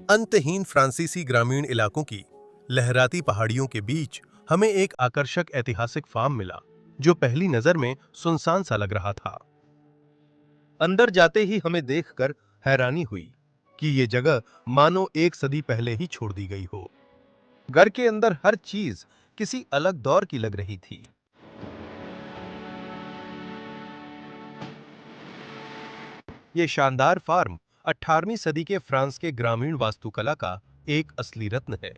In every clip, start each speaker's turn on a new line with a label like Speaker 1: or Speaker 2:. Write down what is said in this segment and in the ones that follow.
Speaker 1: अंतहीन फ्रांसीसी ग्रामीण इलाकों की लहराती पहाड़ियों के बीच हमें एक आकर्षक ऐतिहासिक फार्म मिला, जो पहली नजर में सुनसान सा लग रहा था। अंदर जाते ही हमें देखकर हैरानी हुई कि ये जगह मानो एक सदी पहले ही छोड़ दी गई हो। घर के अंदर हर चीज किसी अलग दौर की लग रही थी। ये शानदार फार्म 18वीं सदी के फ्रांस के ग्रामीण वास्तुकला का एक असली रत्न है।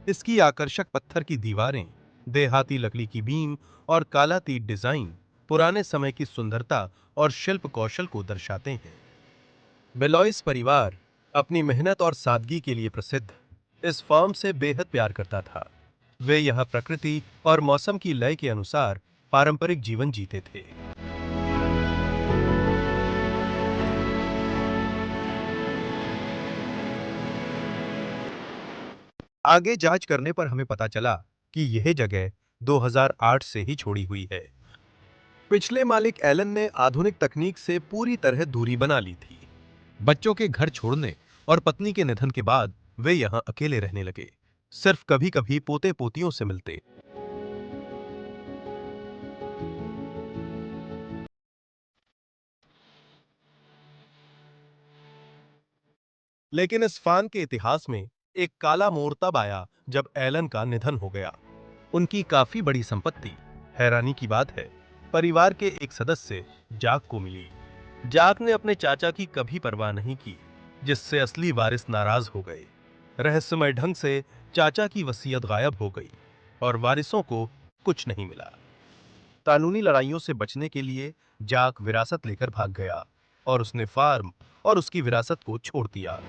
Speaker 1: इसकी आकर्षक पत्थर की दीवारें, देहाती लकड़ी की बीम और कालातीत डिजाइन पुराने समय की सुंदरता और शिल्प कौशल को दर्शाते हैं। बेलोइस परिवार अपनी मेहनत और सादगी के लिए प्रसिद्ध इस फार्म से बेहद प्यार करता था। वे यहां प्रकृति और मौसम की लय के अनुसार पारंपरिक जीवन जीते थे। आगे जांच करने पर हमें पता चला कि यह जगह 2008 से ही छोड़ी हुई है। पिछले मालिक एलन ने आधुनिक तकनीक से पूरी तरह दूरी बना ली थी। बच्चों के घर छोड़ने और पत्नी के निधन के बाद वे यहां अकेले रहने लगे, सिर्फ कभी कभी पोते पोतियों से मिलते। लेकिन इस फान के इतिहास में एक काला मोड़ तब आया जब एलन का निधन हो गया। उनकी काफी बड़ी संपत्ति, हैरानी की बात है, परिवार के एक सदस्य जाक को मिली। जाक ने अपने चाचा की कभी परवाह नहीं की, जिससे असली वारिस नाराज हो गए। रहस्यमय ढंग से चाचा की वसीयत गायब हो गई और वारिसों को कुछ नहीं मिला। कानूनी लड़ाइयों से बचने के लिए जाक विरासत लेकर भाग गया और उसने फार्म और उसकी विरासत को छोड़ दिया।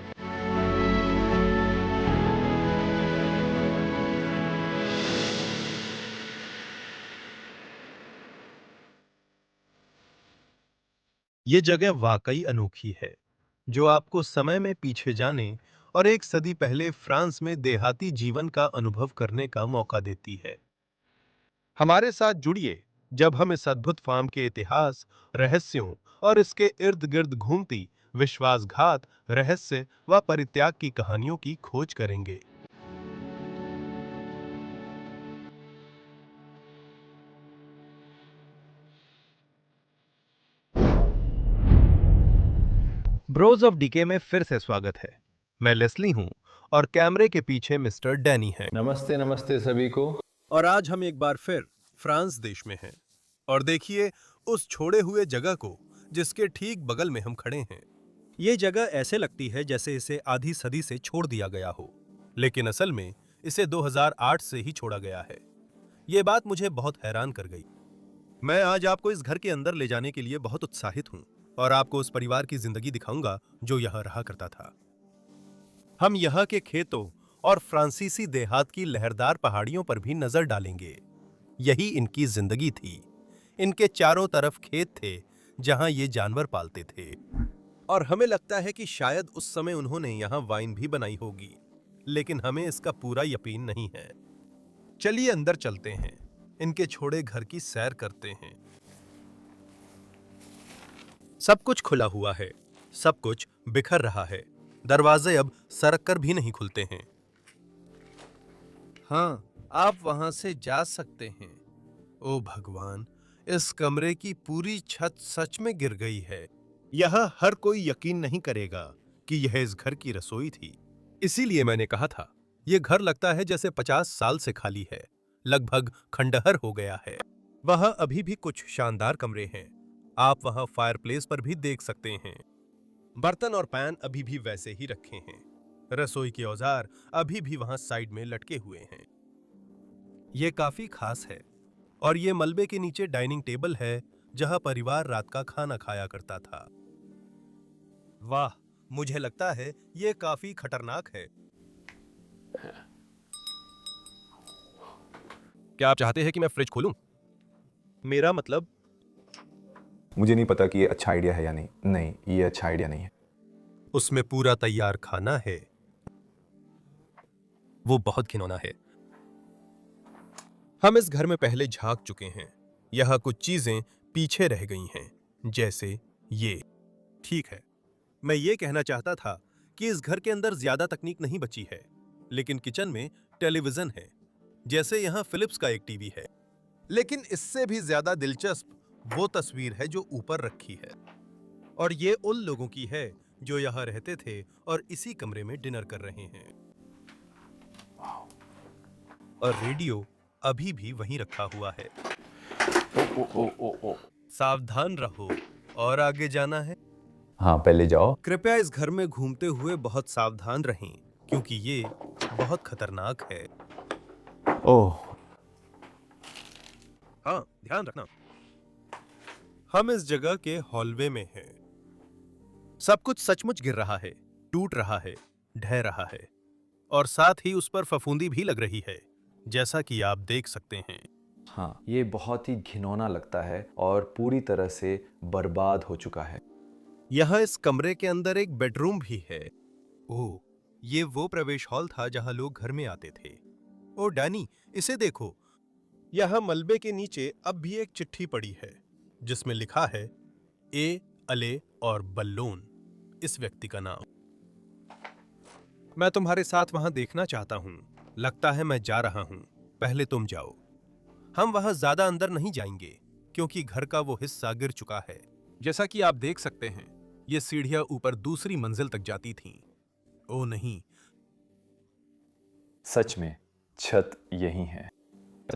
Speaker 1: ये जगह वाकई अनोखी है, जो आपको समय में पीछे जाने और एक सदी पहले फ्रांस में देहाती जीवन का अनुभव करने का मौका देती है। हमारे साथ जुड़िए जब हम इस अद्भुत फार्म के इतिहास, रहस्यों और इसके इर्द गिर्द घूमती विश्वासघात, रहस्य व परित्याग की कहानियों की खोज करेंगे। ब्रोज ऑफ डीके में फिर से स्वागत है। मैं लेस्ली हूं और कैमरे के पीछे मिस्टर डैनी हैं।
Speaker 2: नमस्ते नमस्ते सभी को।
Speaker 1: और आज हम एक बार फिर फ्रांस देश में हैं। और देखिए उस छोड़े हुए जगह को, जिसके ठीक बगल में हम खड़े हैं। ये जगह ऐसे लगती है जैसे इसे आधी सदी से छोड़ दिया गया हो, लेकिन असल में इसे 2008 से ही छोड़ा गया है। ये बात मुझे बहुत हैरान कर गई। मैं आज आपको इस घर के अंदर ले जाने के लिए बहुत उत्साहित हूं और आपको उस परिवार की जिंदगी दिखाऊंगा जो यहां रहा करता था। हम यहाँ के खेतों और फ्रांसीसी देहात की लहरदार पहाड़ियों पर भी नजर डालेंगे। यही इनकी जिंदगी थी। इनके चारों तरफ खेत थे जहां ये जानवर पालते थे। और हमें लगता है कि शायद उस समय उन्होंने यहाँ वाइन भी बनाई होगी, लेकिन हमें इसका पूरा यकीन नहीं है। चलिए अंदर चलते हैं, इनके छोड़े घर की सैर करते हैं। सब कुछ खुला हुआ है, सब कुछ बिखर रहा है। दरवाजे अब सरक कर भी नहीं खुलते हैं। हाँ, आप वहां से जा सकते हैं। ओ भगवान, इस कमरे की पूरी छत सच में गिर गई है। यह हर कोई यकीन नहीं करेगा कि यह इस घर की रसोई थी। इसीलिए मैंने कहा था, यह घर लगता है जैसे 50 साल से खाली है, लगभग खंडहर हो गया है। वहां अभी भी कुछ शानदार कमरे हैं। आप वहां फायरप्लेस पर भी देख सकते हैं। बर्तन और पैन अभी भी वैसे ही रखे हैं। रसोई के औजार अभी भी वहां साइड में लटके हुए हैं। यह काफी खास है। और ये मलबे के नीचे डाइनिंग टेबल है, जहां परिवार रात का खाना खाया करता था। वाह, मुझे लगता है ये काफी खतरनाक है। क्या आप चाहते हैं कि मैं फ्रिज खोलूं? मेरा मतलब,
Speaker 2: मुझे नहीं पता कि ये अच्छा आइडिया है या नहीं। नहीं, ये अच्छा आइडिया नहीं है।
Speaker 1: उसमें पूरा तैयार खाना है। वो बहुत घिनौना है। हम इस घर में पहले झांक चुके हैं। यहां कुछ चीजें पीछे रह गई हैं, जैसे ये। ठीक है, मैं ये कहना चाहता था कि इस घर के अंदर ज्यादा तकनीक नहीं बची है, लेकिन किचन में टेलीविजन है। जैसे यहाँ फिलिप्स का एक टीवी है। लेकिन इससे भी ज्यादा दिलचस्प वो तस्वीर है जो ऊपर रखी है, और ये उन लोगों की है जो यहाँ रहते थे और इसी कमरे में डिनर कर रहे हैं। और रेडियो अभी भी वहीं रखा हुआ है। सावधान रहो, और आगे जाना है।
Speaker 2: हाँ, पहले जाओ।
Speaker 1: कृपया इस घर में घूमते हुए बहुत सावधान रहें, क्योंकि ये बहुत खतरनाक है।
Speaker 2: ओह,
Speaker 1: हाँ, ध्यान रखना। हम इस जगह के हॉलवे में हैं। सब कुछ सचमुच गिर रहा है, टूट रहा है, ढह रहा है, और साथ ही उस पर फफूंदी भी लग रही है, जैसा कि आप देख सकते हैं।
Speaker 2: हाँ, ये बहुत ही घिनौना लगता है और पूरी तरह से बर्बाद हो चुका है।
Speaker 1: यहाँ इस कमरे के अंदर एक बेडरूम भी है। ओह, ये वो प्रवेश हॉल था जहां लोग घर में आते थे। ओह डैनी, इसे देखो। यहाँ मलबे के नीचे अब भी एक चिट्ठी पड़ी है, जिसमें लिखा है ए, अले और बल्लोन, इस व्यक्ति का नाम। मैं तुम्हारे साथ वहां देखना चाहता हूं। लगता है मैं जा रहा हूं, पहले तुम जाओ। हम वहां ज्यादा अंदर नहीं जाएंगे, क्योंकि घर का वो हिस्सा गिर चुका है। जैसा कि आप देख सकते हैं, ये सीढ़ियां ऊपर दूसरी मंजिल तक जाती थीं। ओ नहीं,
Speaker 2: सच में छत यही है।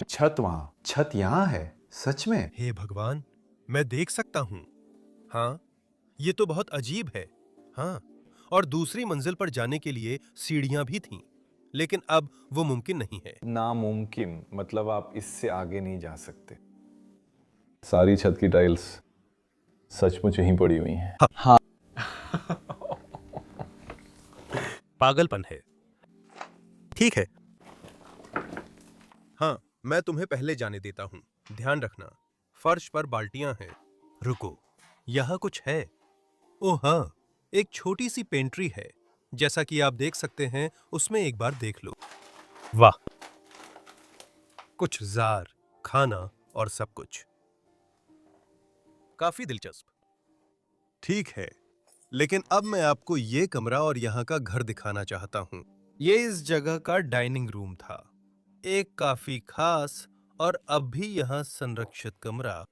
Speaker 2: छत वहां, छत यहाँ है, सच में।
Speaker 1: हे भगवान, मैं देख सकता हूं। हाँ, ये तो बहुत अजीब है। हाँ, और दूसरी मंजिल पर जाने के लिए सीढ़ियां भी थीं, लेकिन अब वो मुमकिन नहीं है।
Speaker 2: नामुमकिन, मतलब आप इससे आगे नहीं जा सकते। सारी छत की टाइल्स सचमुच यहीं पड़ी हुई हैं।
Speaker 1: हाँ। पागलपन है। ठीक है। हाँ, मैं तुम्हें पहले जाने देता हूं। ध्यान रखना, फर्श पर बाल्टियां हैं। रुको, यहां कुछ है। ओह हाँ, एक छोटी सी पेंट्री है। जैसा कि आप देख सकते हैं, उसमें एक बार देख लो। वाह, कुछ जार, खाना और सब कुछ। काफी दिलचस्प। ठीक है, लेकिन अब मैं आपको ये कमरा और यहाँ का घर दिखाना चाहता हूँ। ये इस जगह का डाइनिंग रूम था, एक काफी खास और अब भी यहाँ संरक्षित कमरा।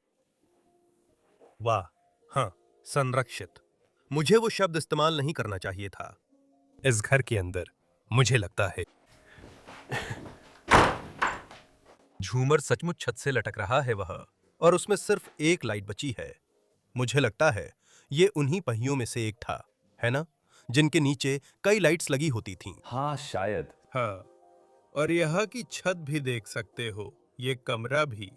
Speaker 1: वाह, हाँ, संरक्षित। मुझे वो शब्द इस्तेमाल नहीं करना चाहिए था। इस घर के अंदर मुझे लगता है झूमर सचमुच छत से लटक रहा है वह, और उसमें सिर्फ एक लाइट बची है। मुझे लगता है ये उन्हीं पहियों में से एक था, है ना, जिनके नीचे कई लाइट्स लगी होती थीं।
Speaker 2: हाँ, शायद।
Speaker 1: हाँ, और यहाँ की छत भी देख सकते हो, ये कमरा भी,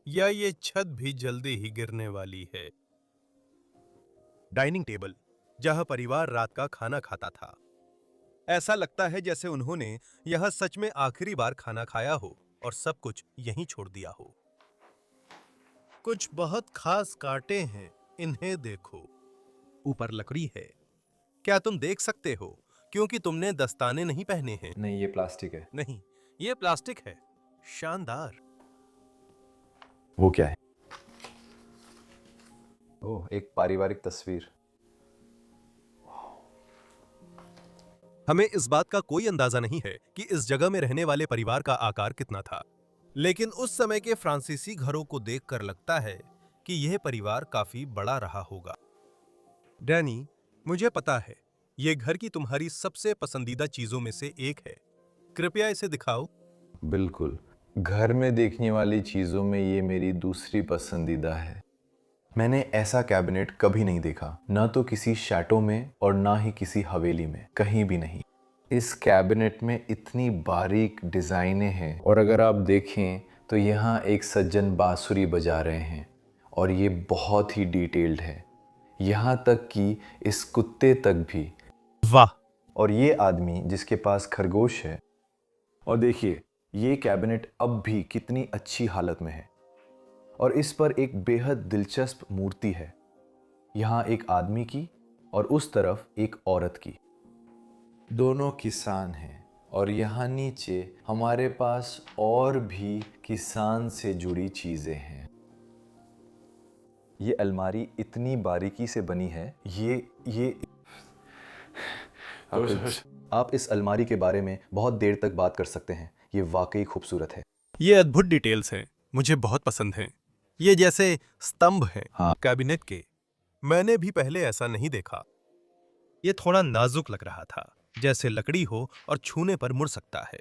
Speaker 1: या ये छत भी जल्दी ही गिरने वाली है। डाइनिंग टेबल, जहाँ परिवार रात का खाना खाता था। ऐसा लगता है जैसे उन्होंने यहाँ सच में आखिरी बार खाना खाया हो और सब कुछ यहीं छोड़ दिया हो। कुछ बहुत खास कांटे हैं, इन्हें देखो। ऊपर लकड़ी है। क्या तुम देख सकते हो? क्योंकि तुमने दस्ताने नहीं पहने हैं।
Speaker 2: नहीं, ये प्लास्टिक है।
Speaker 1: नहीं, ये प्लास्टिक है। शानदार।
Speaker 2: वो क्या है? ओह, एक पारिवारिक तस्वीर।
Speaker 1: हमें इस बात का कोई अंदाजा नहीं है कि इस जगह में रहने वाले परिवार का आकार कितना था, लेकिन उस समय के फ्रांसीसी घरों को देखकर लगता है कि यह परिवार काफी बड़ा रहा होगा। डैनी, मुझे पता है, यह घर की तुम्हारी सबसे पसंदीदा चीजों में से एक है। कृपया इसे दिखाओ।
Speaker 2: बिल्कुल, घर में देखने वाली चीज़ों में ये मेरी दूसरी पसंदीदा है। मैंने ऐसा कैबिनेट कभी नहीं देखा, ना तो किसी शैटो में और ना ही किसी हवेली में, कहीं भी नहीं। इस कैबिनेट में इतनी बारीक डिज़ाइनें हैं, और अगर आप देखें तो यहाँ एक सज्जन बांसुरी बजा रहे हैं, और ये बहुत ही डिटेल्ड है, यहाँ तक कि इस कुत्ते तक भी।
Speaker 1: वाह।
Speaker 2: और ये आदमी जिसके पास खरगोश है, और देखिए ये कैबिनेट अब भी कितनी अच्छी हालत में है, और इस पर एक बेहद दिलचस्प मूर्ति है, यहाँ एक आदमी की और उस तरफ एक औरत की। दोनों किसान हैं, और यहाँ नीचे हमारे पास और भी किसान से जुड़ी चीज़ें हैं। ये अलमारी इतनी बारीकी से बनी है, ये
Speaker 3: आप इस अलमारी के बारे में बहुत देर तक बात कर सकते हैं। ये वाकई खूबसूरत है।
Speaker 1: ये अद्भुत डिटेल्स हैं, मुझे बहुत पसंद हैं। ये जैसे स्तंभ हैं
Speaker 3: हाँ।
Speaker 1: कैबिनेट के। मैंने भी पहले ऐसा नहीं देखा। ये थोड़ा नाजुक लग रहा था, जैसे लकड़ी हो और छूने पर मुड़ सकता है।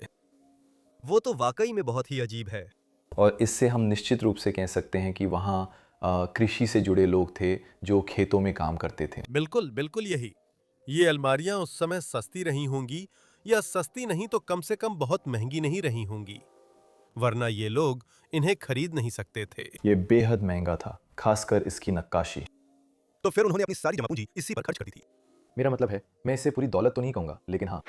Speaker 1: वो तो वाकई में बहुत ही अजीब है।
Speaker 3: और इससे हम निश्चित रूप से कह सकते हैं कि वहाँ कृषि से जुड़े लोग थे जो खेतों में काम करते थे।
Speaker 1: बिल्कुल बिल्कुल यही। ये अलमारियां उस समय सस्ती रही होंगी, या सस्ती नहीं तो कम से कम बहुत महंगी नहीं रही होंगी, वरना ये लोग इन्हें खरीद नहीं सकते थे।
Speaker 3: ये बेहद महंगा था, खासकर इसकी नक्काशी।
Speaker 1: तो फिर उन्होंने अपनी सारी जमा पूंजी इसी पर खर्च कर दी थी।
Speaker 3: मेरा मतलब है, मैं इसे पूरी दौलत तो नहीं कहूँगा, लेकिन हाँ,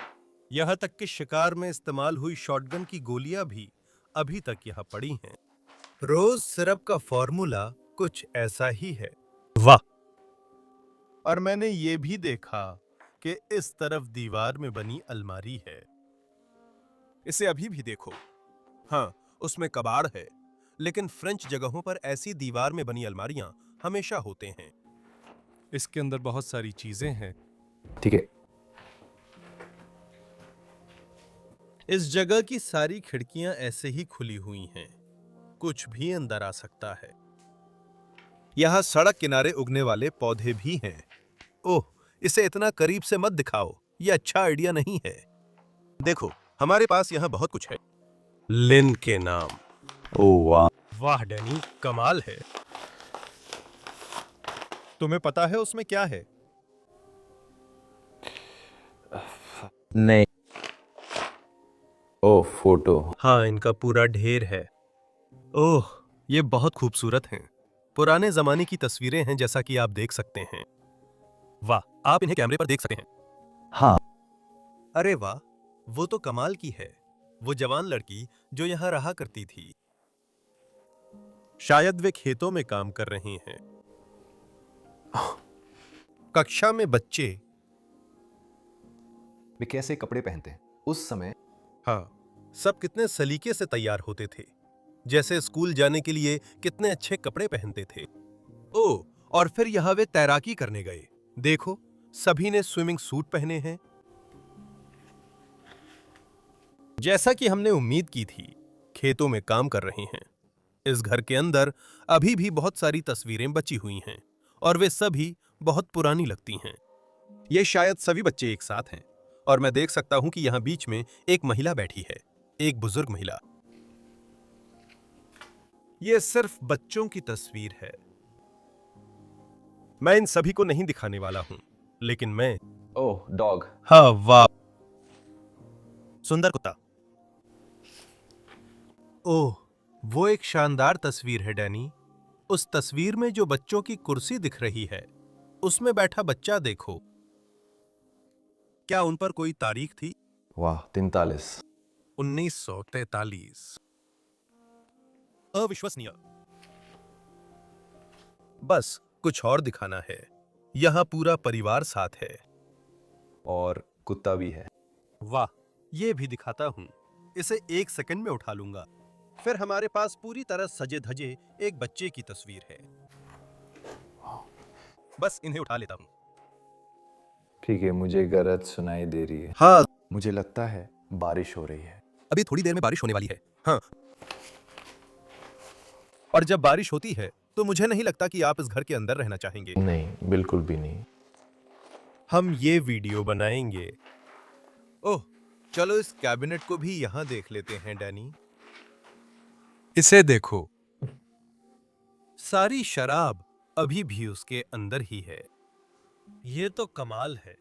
Speaker 1: यहाँ तक कि शिकार में इस्तेमाल हुई शॉटगन की गोलियां भी अभी तक यहाँ पड़ी हैं। रोज सिरप का फॉर्मूला कुछ ऐसा ही है। वाह! और मैंने ये भी देखा कि इस तरफ दीवार में बनी अलमारी है। इसे अभी भी देखो। हाँ, उसमें कबाड़ है, लेकिन फ्रेंच जगहों पर ऐसी दीवार में बनी अलमारियां हमेशा होते हैं। इसके अंदर बहुत सारी चीजें हैं।
Speaker 3: ठीक है।
Speaker 1: इस जगह की सारी खिड़कियां ऐसे ही खुली हुई हैं। कुछ भी अंदर आ सकता है। यहां सड़क किनारे उगने वाले पौधे भी हैं। ओह, इसे इतना करीब से मत दिखाओ, यह अच्छा आइडिया नहीं है। देखो, हमारे पास यहां बहुत कुछ है। लिन के नाम।
Speaker 3: ओह वाह!
Speaker 1: वाह डैनी, कमाल है। तुम्हें पता है उसमें क्या है?
Speaker 3: नहीं। ओह, फोटो।
Speaker 1: हाँ, इनका पूरा ढेर है। ओह, ये बहुत खूबसूरत हैं। पुराने जमाने की तस्वीरें हैं, जैसा कि आप देख सकते हैं। वाह, आप इन्हें कैमरे पर देख सकते हैं।
Speaker 3: हाँ।
Speaker 1: अरे वाह, वो तो कमाल की है। वो जवान लड़की जो यहाँ रहा करती थी। शायद वे खेतों में काम कर रही हैं। कक्षा में बच्चे।
Speaker 3: वे कैसे कपड़े पहनते हैं उस समय?
Speaker 1: हाँ, सब कितने सलीके से तैयार होते थे, जैसे स्कूल जाने के लिए कितने अच्छे कपड़े पहनते थे। ओह, और फिर यहाँ वे तैराकी करने गए। देखो, सभी ने स्विमिंग सूट पहने हैं। जैसा कि हमने उम्मीद की थी, खेतों में काम कर रहे हैं। इस घर के अंदर अभी भी बहुत सारी तस्वीरें बची हुई हैं, और वे सभी बहुत पुरानी लगती हैं। ये शायद सभी बच्चे एक साथ हैं, और मैं देख सकता हूं कि यहां बीच में एक महिला बैठी है, एक बुजुर्ग महिला। यह सिर्फ बच्चों की तस्वीर है। मैं इन सभी को नहीं दिखाने वाला हूं, लेकिन मैं।
Speaker 3: ओह, डॉग।
Speaker 1: हाँ, वाह, सुंदर कुत्ता। ओह, वो एक शानदार तस्वीर है डैनी। उस तस्वीर में जो बच्चों की कुर्सी दिख रही है, उसमें बैठा बच्चा देखो। क्या उन पर कोई तारीख थी?
Speaker 3: वाह, 43।
Speaker 1: 1943। अविश्वसनीय। बस कुछ और दिखाना है। यहां पूरा परिवार साथ है।
Speaker 3: और कुत्ता भी है।
Speaker 1: वाह, ये भी दिखाता हूं। इसे 1 सेकंड में उठा लूंगा। फिर हमारे पास पूरी तरह सजे धजे एक बच्चे की तस्वीर है। बस इन्हें उठा लेता हूं।
Speaker 3: ठीक है, मुझे गरज सुनाई दे रही है।
Speaker 1: हाँ,
Speaker 3: मुझे लगता है बारिश हो रही है।
Speaker 1: अभी थोड़ी देर में बारिश होने वाली है। हाँ, और जब बारिश होती है तो मुझे नहीं लगता कि आप इस घर के अंदर रहना चाहेंगे।
Speaker 3: नहीं, बिल्कुल भी नहीं।
Speaker 1: हम ये वीडियो बनाएंगे। ओह, चलो इस कैबिनेट को भी यहां देख लेते हैं डैनी। इसे देखो, सारी शराब अभी भी उसके अंदर ही है। ये तो कमाल है।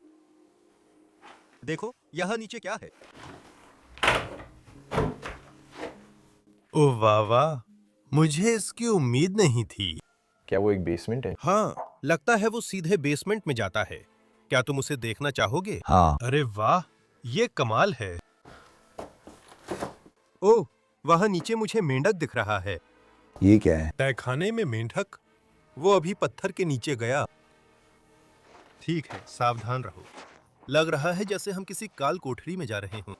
Speaker 1: देखो, यहां नीचे क्या है। ओह वाह वाह, मुझे इसकी उम्मीद नहीं थी।
Speaker 3: क्या वो एक बेसमेंट है?
Speaker 1: हाँ, लगता है वो सीधे बेसमेंट में जाता है। क्या तुम उसे देखना चाहोगे?
Speaker 3: हाँ।
Speaker 1: अरे वाह, ये कमाल है। ओह, वहां नीचे मुझे मेंढक दिख रहा है।
Speaker 3: ये क्या है?
Speaker 1: तहखाने में मेंढक? वो अभी पत्थर के नीचे गया। ठीक है, सावधान रहो। लग रहा है जैसे हम किसी काल कोठरी में जा रहे हों।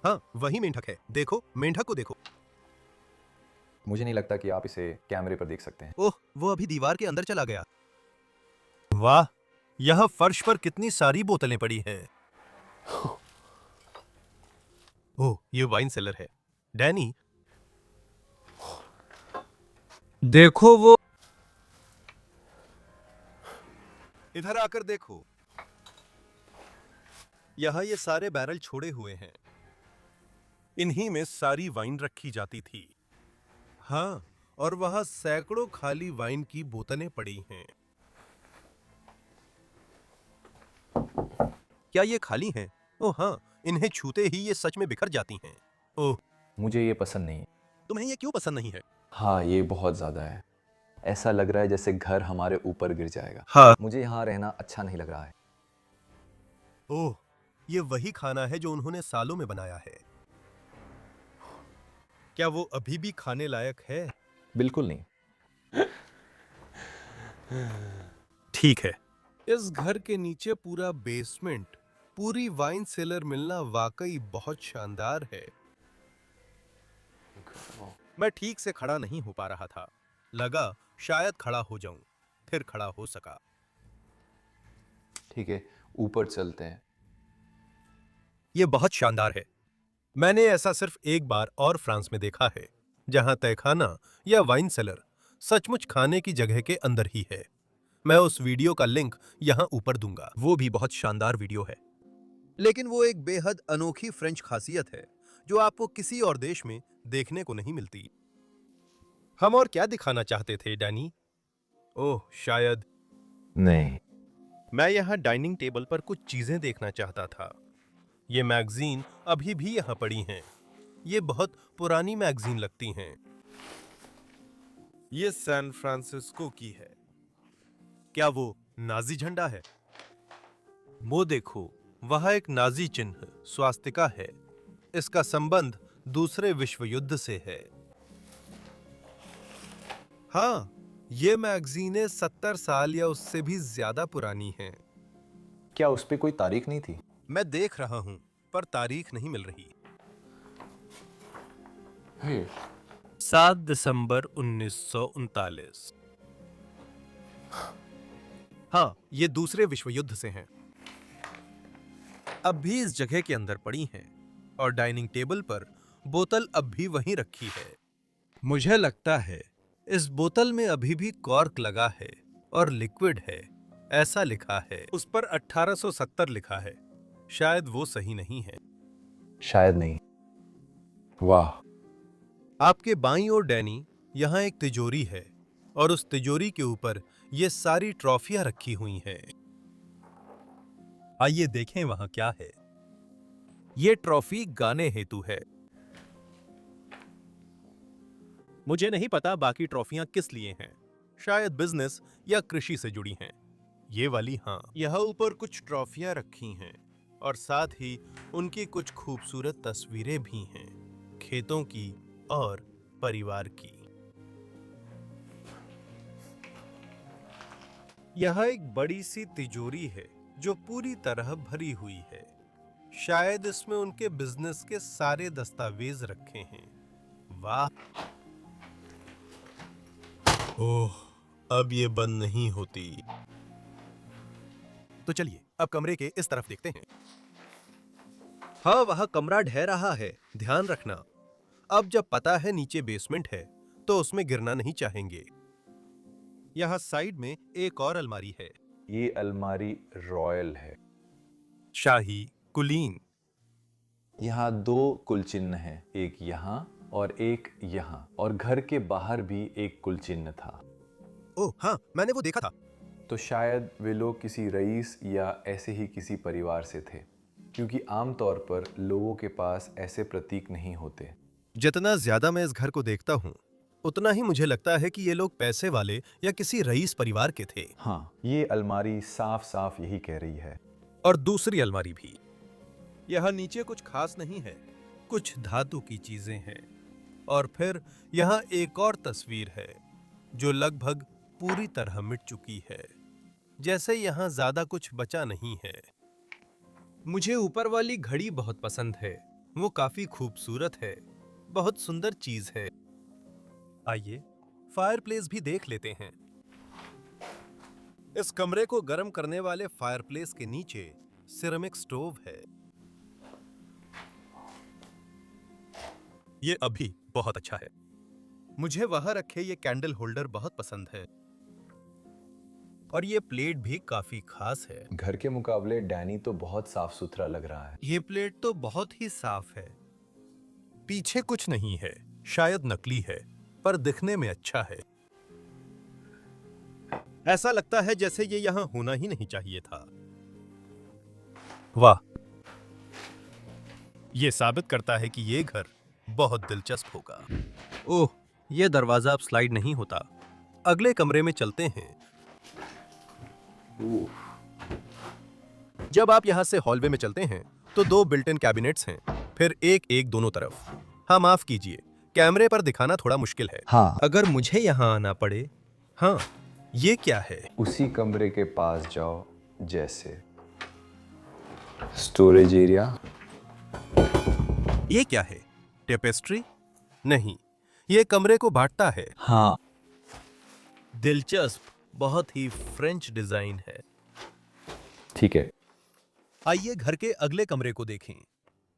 Speaker 1: हाँ, वही मेंढक है। देखो, मेंढक को देखो।
Speaker 3: मुझे नहीं लगता कि आप इसे कैमरे पर देख सकते हैं।
Speaker 1: ओह, वो अभी दीवार के अंदर चला गया। वाह, यहाँ फर्श पर कितनी सारी बोतलें पड़ी हैं। ओह, ये वाइन सेलर है। डैनी,
Speaker 4: देखो वो।
Speaker 1: इधर आकर देखो। यहाँ ये सारे बैरल छोड़े हुए हैं। इन्हीं में सारी वाइन रखी जाती थी। हाँ, और वहां सैकड़ों खाली वाइन की बोतलें पड़ी हैं। क्या ये खाली हैं? ओह हाँ, इन्हें छूते ही ये सच में बिखर जाती हैं। ओह,
Speaker 3: मुझे ये पसंद नहीं है।
Speaker 1: तुम्हें ये क्यों पसंद नहीं है?
Speaker 3: हाँ, ये बहुत ज़्यादा है। ऐसा लग रहा है जैसे घर हमारे ऊपर गिर जाएगा।
Speaker 1: हाँ।
Speaker 3: मुझे यहाँ रहना अच्छा नहीं लग रहा है।
Speaker 1: ओह, ये वही खाना है जो उन्होंने सालों में बनाया है। क्या वो अभी भी खाने लायक है?
Speaker 3: बिल्कुल नहीं।
Speaker 1: ठीक है। इस घर के नीचे पूरा बेसमेंट, पूरी वाइन सेलर मिलना वाकई बहुत शानदार है। मैं ठीक से खड़ा नहीं हो पा रहा था। लगा शायद खड़ा हो जाऊं, फिर खड़ा हो सका।
Speaker 3: ठीक है, ऊपर चलते हैं।
Speaker 1: ये बहुत शानदार है। मैंने ऐसा सिर्फ एक बार और फ्रांस में देखा है, जहां तहखाना या वाइन सेलर सचमुच खाने की जगह के अंदर ही है। मैं उस वीडियो का लिंक यहां ऊपर दूंगा। वो भी बहुत शानदार वीडियो है। लेकिन वो एक बेहद अनोखी फ्रेंच खासियत है जो आपको किसी और देश में देखने को नहीं मिलती। हम और क्या दिखाना चाहते थे, डैनी? ओह, शायद
Speaker 3: नहीं।
Speaker 1: मैं यहाँ डाइनिंग टेबल पर कुछ चीजें देखना चाहता था। ये मैगजीन अभी भी यहाँ पड़ी हैं। ये बहुत पुरानी मैगजीन लगती हैं। ये सैन फ्रांसिस्को की है। क्या वो नाजी झंडा है? वो देखो, वहां एक नाजी चिन्ह स्वास्तिका है। इसका संबंध दूसरे विश्व युद्ध से है। हाँ, ये मैगजीनें 70 साल या उससे भी ज्यादा पुरानी हैं।
Speaker 3: क्या उस पे कोई तारीख नहीं थी?
Speaker 1: मैं देख रहा हूं, पर तारीख नहीं मिल रही। 7 दिसंबर 1939। हाँ, ये दूसरे विश्व युद्ध से हैं। अब भी इस जगह के अंदर पड़ी हैं और डाइनिंग टेबल पर बोतल अब भी वहीं रखी है। मुझे लगता है इस बोतल में अभी भी कॉर्क लगा है और लिक्विड है। ऐसा लिखा है। उस पर 1870 लिखा है। शायद वो सही नहीं है।
Speaker 3: शायद नहीं। वाह।
Speaker 1: आपके बाईं ओर, डैनी, यहाँ एक तिजोरी है और उस तिजोरी के ऊपर ये सारी ट्रॉफियां रखी हुई हैं। आइए देखें वहां क्या है। ये ट्रॉफी गाने हेतु है। मुझे नहीं पता बाकी ट्रॉफियां किस लिए हैं। शायद बिजनेस या कृषि से जुड़ी हैं। ये वाली हाँ। यहाँ ऊपर कुछ ट्रॉफियां रखी हैं और साथ ही उनकी कुछ खूबसूरत तस्वीरें भी हैं, खेतों की और परिवार की। यह एक बड़ी सी तिजोरी है जो पूरी तरह भरी हुई है। शायद इसमें उनके बिजनेस के सारे दस्तावेज रखे हैं। वाह। ओह, अब ये बंद नहीं होती। तो चलिए अब कमरे के इस तरफ देखते हैं। हाँ, वहां कमरा ढह रहा है। ध्यान रखना, अब जब पता है नीचे बेसमेंट है तो उसमें गिरना नहीं चाहेंगे। यहाँ साइड में एक और अलमारी है।
Speaker 3: ये अलमारी रॉयल है।
Speaker 1: शाही कुलीन।
Speaker 3: यहाँ 2 कुल चिन्ह हैं, एक यहाँ और एक यहाँ, और घर के बाहर भी एक कुल चिन्ह था।
Speaker 1: ओह हाँ, मैंने वो देखा था।
Speaker 3: तो शायद वे लोग किसी रईस या ऐसे ही किसी परिवार से थे, क्योंकि आमतौर पर लोगों के पास ऐसे प्रतीक नहीं होते।
Speaker 1: जितना ज्यादा मैं इस घर को देखता हूँ उतना ही मुझे लगता है कि ये लोग पैसे वाले या किसी रईस परिवार के थे।
Speaker 3: हाँ, ये अलमारी साफ साफ यही कह रही है।
Speaker 1: और दूसरी अलमारी भी। यहाँ नीचे कुछ खास नहीं है, कुछ धातु की चीजें हैं। और फिर यहाँ एक और तस्वीर है जो लगभग पूरी तरह मिट चुकी है, जैसे यहाँ ज्यादा कुछ बचा नहीं है। मुझे ऊपर वाली घड़ी बहुत पसंद है। वो काफी खूबसूरत है, बहुत सुंदर चीज है। आइए फायरप्लेस भी देख लेते हैं। इस कमरे को गर्म करने वाले फायरप्लेस के नीचे सिरेमिक स्टोव है। ये अभी बहुत अच्छा है। मुझे वहां रखे ये कैंडल होल्डर बहुत पसंद है और ये प्लेट भी काफी खास है।
Speaker 3: घर के मुकाबले डैनी तो बहुत साफ सुथरा लग रहा है।
Speaker 1: ये प्लेट तो बहुत ही साफ है। पीछे कुछ नहीं है, शायद नकली है, पर दिखने में अच्छा है। ऐसा लगता है जैसे ये यहां होना ही नहीं चाहिए था। वाह, ये साबित करता है कि ये घर बहुत दिलचस्प होगा। ओह, ये दरवाजा अब स्लाइड नहीं होता। अगले कमरे में चलते हैं। जब आप यहां से हॉलवे में चलते हैं तो 2 बिल्ट इन कैबिनेट्स हैं, फिर एक दोनों तरफ। हाँ, माफ कीजिए, कैमरे पर दिखाना थोड़ा मुश्किल है।
Speaker 3: हाँ,
Speaker 1: अगर मुझे यहां आना पड़े। हाँ, ये क्या है?
Speaker 3: उसी कमरे के पास जाओ, जैसे स्टोरेज एरिया।
Speaker 1: ये क्या है? टेपेस्ट्री? नहीं, ये कमरे को बांटता है।
Speaker 3: हाँ,
Speaker 1: दिलचस्प, बहुत ही फ्रेंच डिजाइन है।
Speaker 3: ठीक है।
Speaker 1: आइए घर के अगले कमरे को देखें।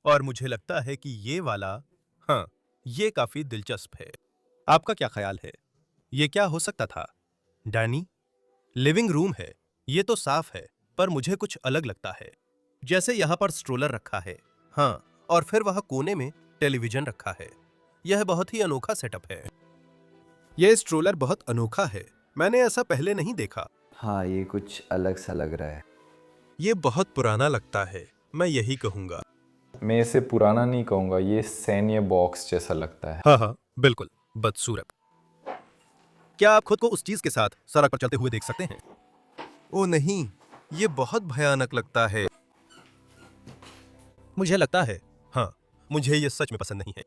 Speaker 1: और मुझे लगता है कि ये वाला, हाँ, ये काफी दिलचस्प है। आपका क्या ख्याल है? ये क्या हो सकता था? डैनी? लिविंग रूम है। ये तो साफ है, पर मुझे कुछ अलग लगता है। जैसे यहां पर स्ट्रोलर रखा है। हाँ, और फिर वहां कोने में टेलीविजन रखा है। यह बहुत ही अनोखा सेटअप है। यह स्ट्रोलर बहुत अनोखा है। मैंने ऐसा पहले नहीं देखा।
Speaker 3: हाँ, ये कुछ अलग सा लग रहा है।
Speaker 1: ये बहुत पुराना लगता है, मैं यही कहूंगा।
Speaker 3: मैं इसे पुराना नहीं कहूँगा, ये सैन्य बॉक्स जैसा लगता है।
Speaker 1: हाँ हाँ, बिल्कुल बदसूरत। क्या आप खुद को उस चीज के साथ सड़क पर चलते हुए देख सकते हैं? ओ नहीं, ये बहुत भयानक लगता है। मुझे लगता है, हाँ, मुझे ये सच में पसंद नहीं है।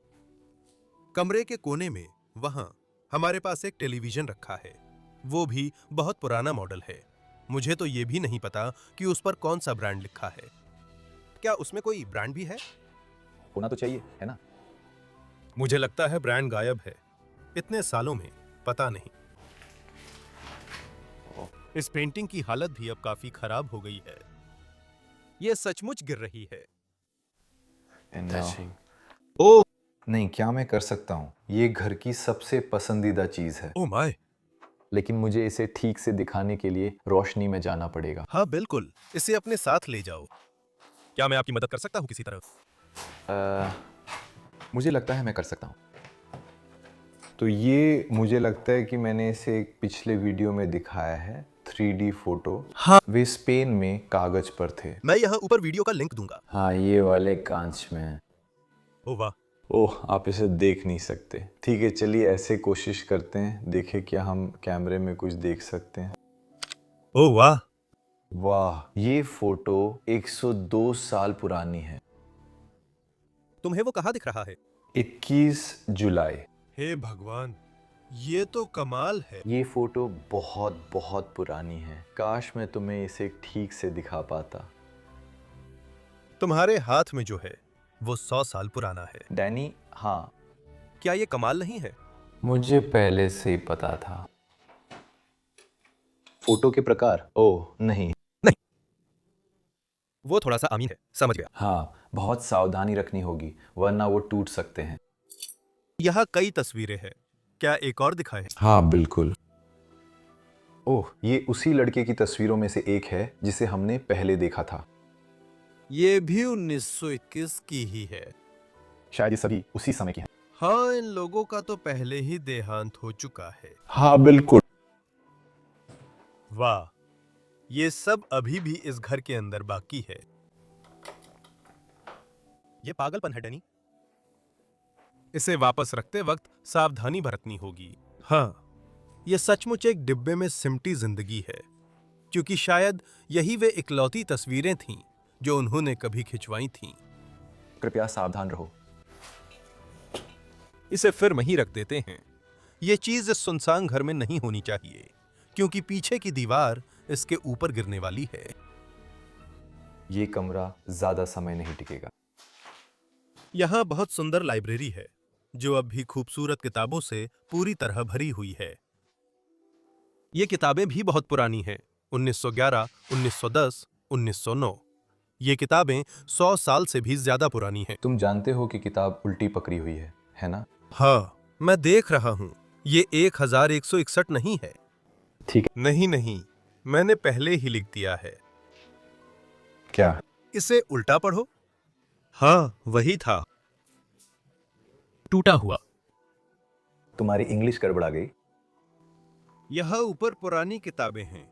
Speaker 1: कमरे के कोने में वहां हमारे पास एक टेलीविजन रखा है। वो भी बहुत पुराना मॉडल है। मुझे तो ये भी नहीं पता कि उस पर कौन सा ब्रांड लिखा है। क्या उसमें कोई ब्रांड भी है?
Speaker 3: होना तो चाहिए, है ना?
Speaker 1: मुझे लगता है ब्रांड गायब है। इतने सालों में पता नहीं। इस पेंटिंग की हालत भी अब काफी खराब हो गई है। यह सचमुच गिर रही है।
Speaker 3: ओह नहीं, क्या मैं कर सकता हूँ? ये घर की सबसे पसंदीदा चीज है,
Speaker 1: ओ माय।
Speaker 3: लेकिन मुझे इसे ठीक से दिखाने के लिए रोशनी में जाना पड़ेगा।
Speaker 1: हाँ बिल्कुल, इसे अपने साथ ले जाओ। क्या मैं आपकी मदद कर सकता हूँ किसी तरह?
Speaker 3: मुझे लगता है मैं कर सकता हूँ। तो ये मुझे लगता है कि मैंने इसे एक पिछले वीडियो में दिखाया है, 3D फोटो।
Speaker 1: हाँ,
Speaker 3: वे स्पेन में कागज पर थे।
Speaker 1: मैं यहाँ ऊपर वीडियो का लिंक दूंगा।
Speaker 3: हाँ, ये वाले कांच में है।
Speaker 1: ओ वाह,
Speaker 3: ओह, आप इसे देख नहीं सकते। ठीक है, चलिए ऐसे कोशिश करते हैं, देखें क्या हम कैमरे में कुछ देख सकते हैं।
Speaker 1: ओ वाह,
Speaker 3: वाह, ये फोटो 102 साल पुरानी है।
Speaker 1: तुम्हें वो कहाँ दिख रहा है?
Speaker 3: 21 जुलाई।
Speaker 1: हे भगवान, ये तो कमाल है।
Speaker 3: ये फोटो बहुत बहुत पुरानी है। काश मैं तुम्हें इसे ठीक से दिखा पाता।
Speaker 1: तुम्हारे हाथ में जो है वो 100 साल पुराना है।
Speaker 3: डैनी, हाँ,
Speaker 1: क्या ये कमाल नहीं है?
Speaker 3: मुझे पहले से ही पता था। फोटो के प्रकार? ओह नहीं,
Speaker 1: वो थोड़ा सा आमी है, समझ गया।
Speaker 3: हाँ, बहुत सावधानी रखनी होगी, वरना वो टूट सकते हैं।
Speaker 1: यहाँ कई तस्वीरें हैं। क्या एक और दिखाएं?
Speaker 3: हाँ बिल्कुल। ओह, ये उसी लड़के की तस्वीरों में से एक है जिसे हमने पहले देखा था।
Speaker 1: ये भी 1921 की ही है।
Speaker 3: शायद ये सभी उसी समय की हैं।
Speaker 1: हाँ, इन लोगों का तो पहले ही देहांत हो चुका है।
Speaker 3: हाँ बिल्कुल।
Speaker 1: वाह, ये सब अभी भी इस घर के अंदर बाकी है। ये पागलपन है डैनी। इसे वापस रखते वक्त सावधानी बरतनी होगी। हाँ, यह सचमुच एक डिब्बे में सिमटी जिंदगी है, क्योंकि शायद यही वे इकलौती तस्वीरें थीं जो उन्होंने कभी खिंचवाई थीं।
Speaker 3: कृपया सावधान रहो।
Speaker 1: इसे फिर वहीं रख देते हैं। ये चीज इस सुनसान घर में नहीं होनी चाहिए, क्योंकि पीछे की दीवार इसके ऊपर गिरने वाली है।
Speaker 3: ये कमरा ज्यादा समय नहीं टिकेगा।
Speaker 1: यहाँ बहुत सुंदर लाइब्रेरी है, जो अब भी खूबसूरत किताबों से पूरी तरह भरी हुई है। ये किताबें भी बहुत पुरानी हैं। 1911, 1910, 1909। ये किताबें 100 साल से भी ज्यादा पुरानी हैं।
Speaker 3: तुम जानते हो कि किताब उल्टी पकड़ी हुई है ना?
Speaker 1: हाँ, मैं देख रहा हूं। ये 1161 नहीं है।
Speaker 3: ठीक है।
Speaker 1: नहीं, मैंने पहले ही लिख दिया है।
Speaker 3: क्या?
Speaker 1: इसे उल्टा पढ़ो। हाँ, वही था। टूटा हुआ।
Speaker 3: तुम्हारी इंग्लिश गड़बड़ा गई।
Speaker 1: यह ऊपर पुरानी किताबें हैं।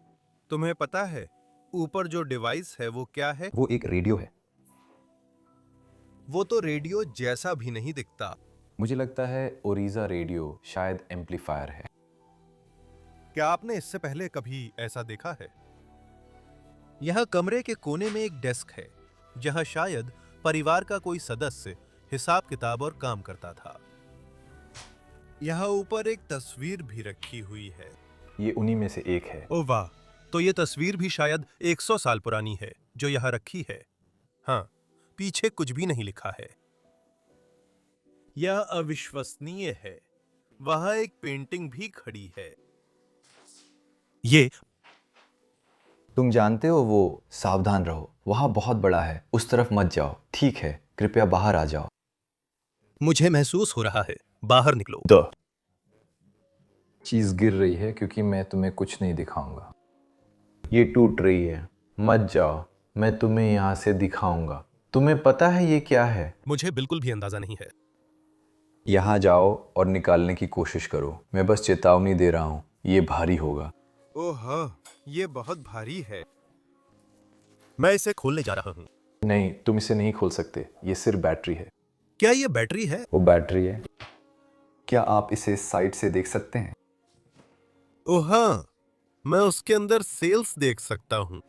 Speaker 1: तुम्हें पता है ऊपर जो डिवाइस है वो क्या है?
Speaker 3: वो एक रेडियो है।
Speaker 1: वो तो रेडियो जैसा भी नहीं दिखता।
Speaker 3: मुझे लगता है ओरिजा रेडियो शायद एम्पलीफायर है।
Speaker 1: क्या आपने इससे पहले कभी ऐसा देखा है? यह कमरे के कोने में एक डेस्क है जहां शायद परिवार का कोई सदस्य हिसाब किताब और काम करता था। यहाँ ऊपर एक तस्वीर भी रखी हुई है।
Speaker 3: ये उन्हीं में से एक है।
Speaker 1: ओह वाह, तो ये तस्वीर भी शायद 100 साल पुरानी है जो यहाँ रखी है। हाँ, पीछे कुछ भी नहीं लिखा है। यह अविश्वसनीय है। वहां एक पेंटिंग भी खड़ी है। ये
Speaker 3: तुम जानते हो वो सावधान रहो, वहां बहुत बड़ा है, उस तरफ मत जाओ। ठीक है, कृपया बाहर आ जाओ।
Speaker 1: मुझे महसूस हो रहा है। बाहर निकलो।
Speaker 3: चीज गिर रही है क्योंकि मैं तुम्हें कुछ नहीं दिखाऊंगा। ये टूट रही है, मत जाओ, मैं तुम्हें यहाँ से दिखाऊंगा। तुम्हें पता है ये क्या है?
Speaker 1: मुझे बिल्कुल भी अंदाजा नहीं है।
Speaker 3: यहाँ जाओ और निकालने की कोशिश करो। मैं बस चेतावनी दे रहा हूँ, ये भारी होगा।
Speaker 1: ओह हाँ, ये बहुत भारी है। मैं इसे खोलने जा रहा हूँ।
Speaker 3: नहीं, तुम इसे नहीं खोल सकते, ये सिर्फ बैटरी है।
Speaker 1: क्या ये बैटरी है?
Speaker 3: वो बैटरी है। क्या आप इसे साइड से देख सकते हैं?
Speaker 1: ओह हाँ, मैं उसके अंदर सेल्स देख सकता हूँ।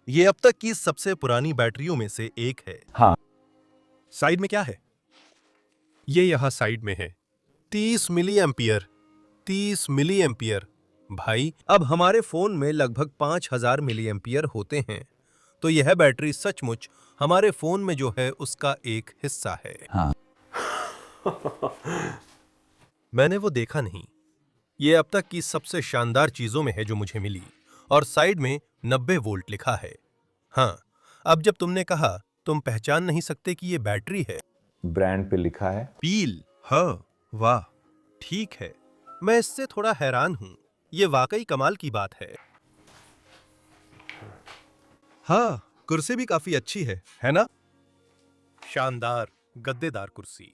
Speaker 1: ये अब तक की सबसे पुरानी बैटरियों में से एक है।
Speaker 3: हाँ।
Speaker 1: साइड में क्या है? ये यहाँ साइड में है। 30 मिली एम्पियर। 30 milli ampere. भाई, अब हमारे फोन में लगभग 5000 मिली एम्पियर होते हैं, तो यह बैटरी सचमुच हमारे फोन में जो है उसका एक हिस्सा है।
Speaker 3: हाँ।
Speaker 1: मैंने वो देखा नहीं। ये अब तक की सबसे शानदार चीजों में है जो मुझे मिली, और साइड में 90 वोल्ट लिखा है। हाँ, अब जब तुमने कहा तुम पहचान नहीं सकते कि ये बैटरी है।
Speaker 3: ब्रांड पे लिखा है
Speaker 1: पील। हाँ, वाह, ठीक है। मैं इससे थोड़ा हैरान हूं। ये वाकई कमाल की बात है। हाँ, कुर्सी भी काफी अच्छी है ना? शानदार गद्देदार कुर्सी।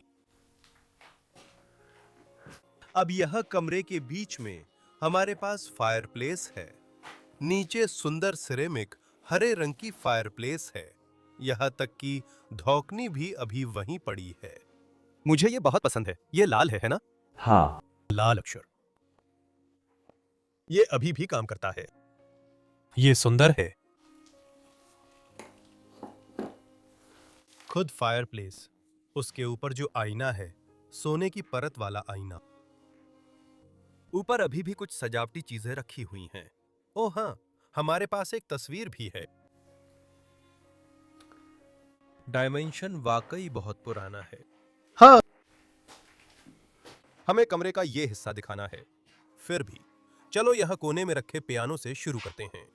Speaker 1: अब यह कमरे के बीच में हमारे पास फायरप्लेस है। नीचे सुंदर सिरेमिक हरे रंग की फायरप्लेस है। यहाँ तक कि धौकनी भी अभी वहीं पड़ी है। मुझे ये बहुत पसंद है। ये लाल है ना?
Speaker 3: हाँ।
Speaker 1: लाल अक्षर। ये अभी भी काम करता है। ये सुंदर है। खुद फायरप्लेस, उसके ऊपर जो आईना है, सोने की परत वाला आईना। ऊपर अभी भी कुछ सजावटी चीजें रखी हुई हैं। ओह हाँ, हमारे पास एक तस्वीर भी है। डायमेंशन वाकई बहुत पुराना है। हाँ, हमें कमरे का यह हिस्सा दिखाना है। फिर भी चलो यह कोने में रखे पियानो से शुरू करते हैं।